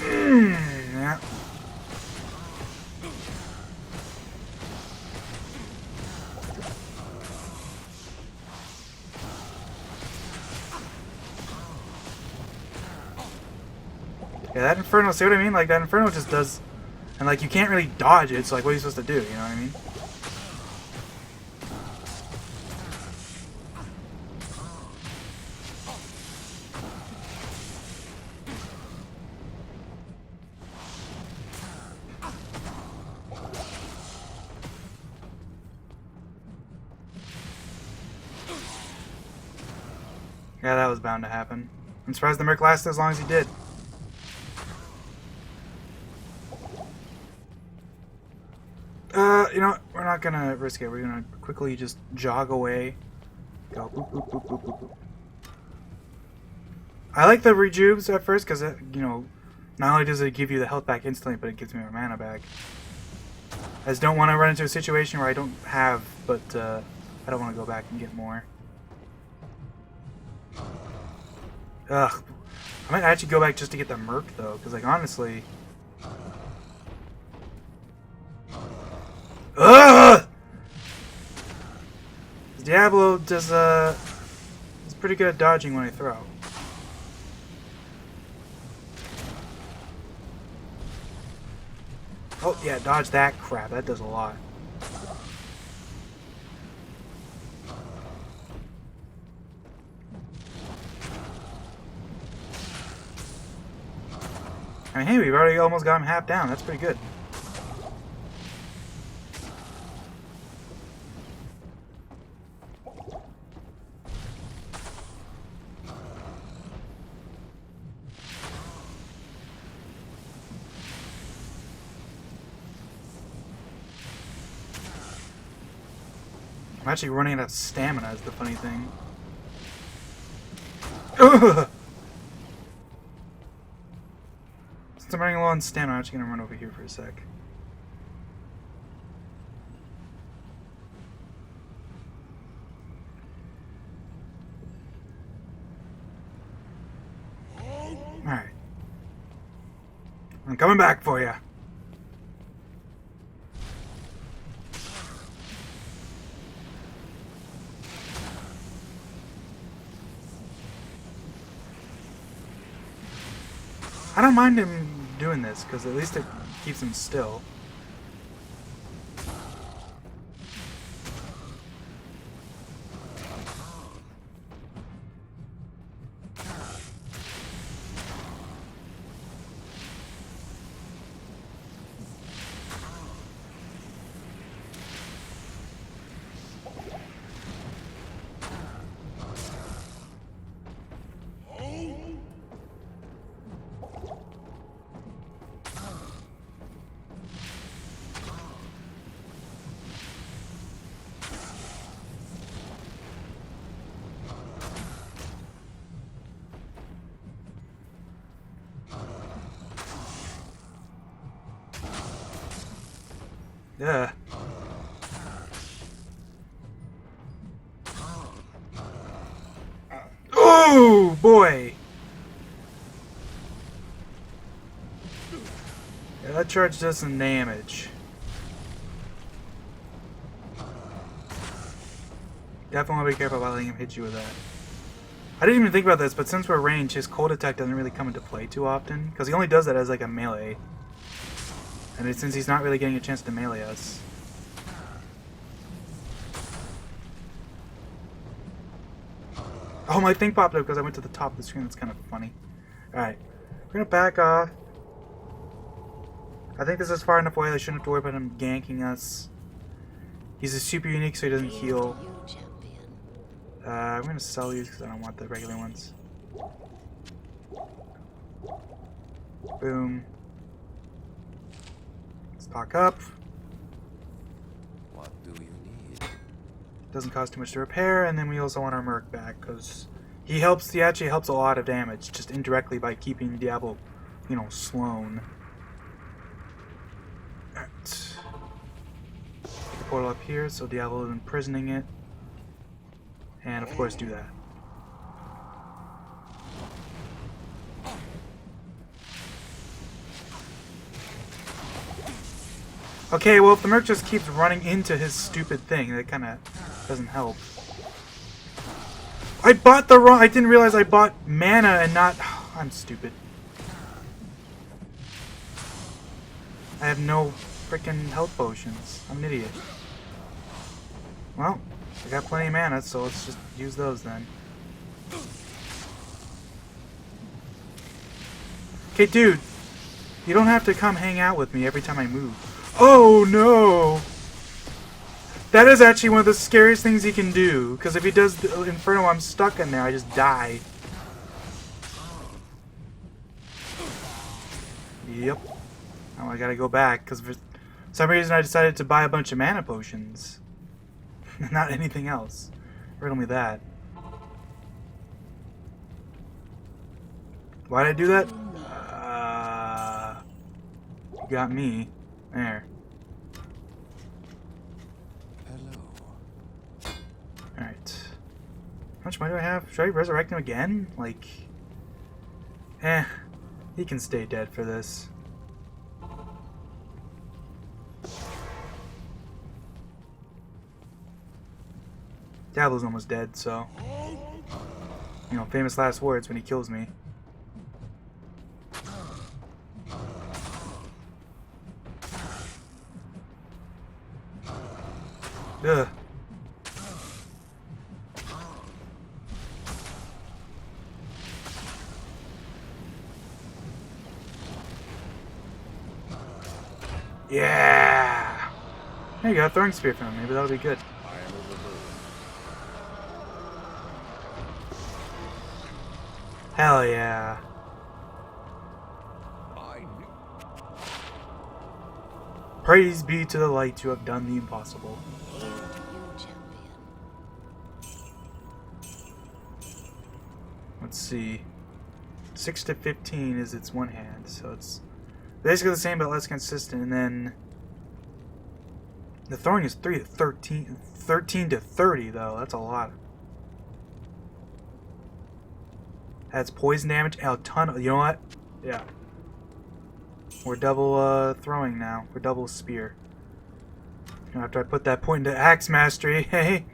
Yeah. Yeah, that Inferno, see what I mean? Like, that Inferno just does... And, like, you can't really dodge it, so, like, what are you supposed to do? You know what I mean? Yeah, that was bound to happen. I'm surprised the Merc lasted as long as he did. You know what? We're not gonna risk it. We're gonna quickly just jog away. Go boop, boop, boop, boop, boop, boop. I like the rejubes at first because, you know, not only does it give you the health back instantly, but it gives me my mana back. I just don't want to run into a situation where I don't have, but I don't want to go back and get more. Ugh. I might actually go back just to get the Merc, though, because, like, honestly... Ugh! Diablo does, is pretty good at dodging when I throw. Oh, yeah, dodge that crap. That does a lot. I mean, hey, we've already almost got him half down. That's pretty good. actually running out of stamina is the funny thing. Ugh! Since I'm running low on stamina, I'm actually gonna run over here for a sec. Alright. I'm coming back for you. I don't mind him doing this, because at least it keeps him still. Yeah. Oh boy! Yeah, that charge does some damage. Definitely want to be careful about letting him hit you with that. I didn't even think about this, but since we're ranged, his cold attack doesn't really come into play too often, because he only does that as like a melee. And since he's not really getting a chance to melee us. Oh, my thing popped up because I went to the top of the screen. That's kind of funny. Alright. We're going to back off. I think this is far enough away. I shouldn't have to worry about him ganking us. He's a super unique, so he doesn't heal. I'm going to sell these because I don't want the regular ones. Boom. Stock up. What do you need? Doesn't cost too much to repair, and then we also want our Merc back because he actually helps a lot of damage just indirectly by keeping Diablo, you know, slown. Alright. Put the portal up here so Diablo is imprisoning it, and of course do that. Okay, well if the Merc just keeps running into his stupid thing, that kind of doesn't help. I bought the wrong... I didn't realize I bought mana and not... I'm stupid. I have no freaking health potions. I'm an idiot. Well, I got plenty of mana, so let's just use those then. Okay, dude. You don't have to come hang out with me every time I move. Oh no! That is actually one of the scariest things he can do, because if he does the Inferno, I'm stuck in there, I just die. Yep. Now I gotta go back, because for some reason I decided to buy a bunch of mana potions. Not anything else. Riddle me that. Why did I do that? You got me. There. Hello. Alright. How much money do I have? Should I resurrect him again? Like... he can stay dead for this. Diablo's almost dead, so... You know, famous last words when he kills me. Ugh. Yeah! There you go, throwing spear from him. Maybe that'll be good. I am overburdened. Hell yeah. Praise be to the light, you have done the impossible. You champion. let's see. 6 to 15 is its one hand, so it's basically the same but less consistent. And then the throwing is 3 to 13, 13 to 30 though. That's a lot. That's poison damage and a ton of, you know what? Yeah. We're double throwing now. We're double spear. After I put that point into axe mastery, hey.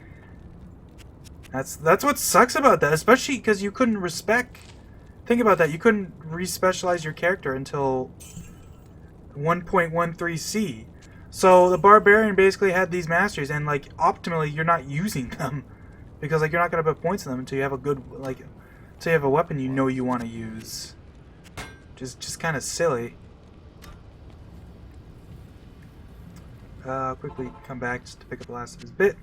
That's what sucks about that, especially because you couldn't respec. Think about that. You couldn't re-specialize your character until 1.13c. So the barbarian basically had these masteries, and like optimally, you're not using them because like you're not gonna put points in them until you have a good like, until you have a weapon you know you want to use. Just kind of silly. Quickly come back just to pick up the last of his bit.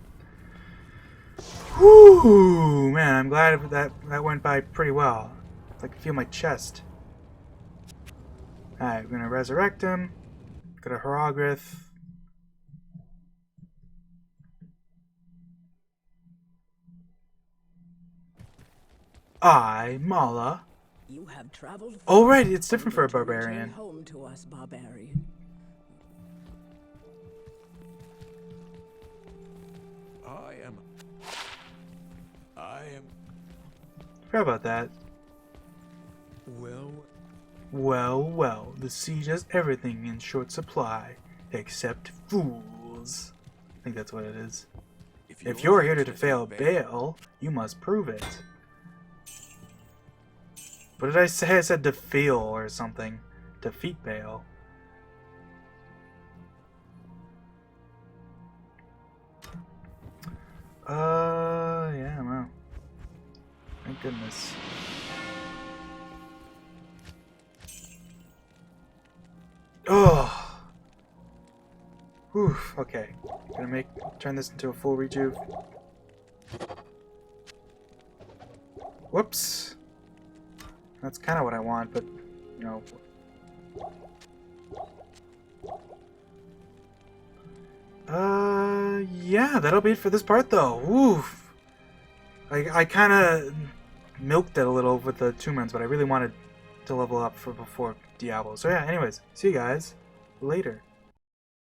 Whoo, man! I'm glad that went by pretty well. I can feel my chest. Alright, we're gonna resurrect him. Got a Hieroglyph. Mala. You have traveled. Oh, right, it's different for a barbarian. Home to us, barbarian. I am. Forgot about that. Well, The siege has everything in short supply, except fools. I think that's what it is. If you're here to fail Baal, you must prove it. What did I say? I said to fail or something. Defeat Baal. Yeah, wow. Thank goodness. Oh! Whew, okay. Gonna turn this into a full rejuve. Whoops! That's kind of what I want, but, you know... Yeah, that'll be it for this part, though. Oof. I kind of milked it a little with the tombstones, but I really wanted to level up for before Diablo. So yeah, anyways, see you guys later.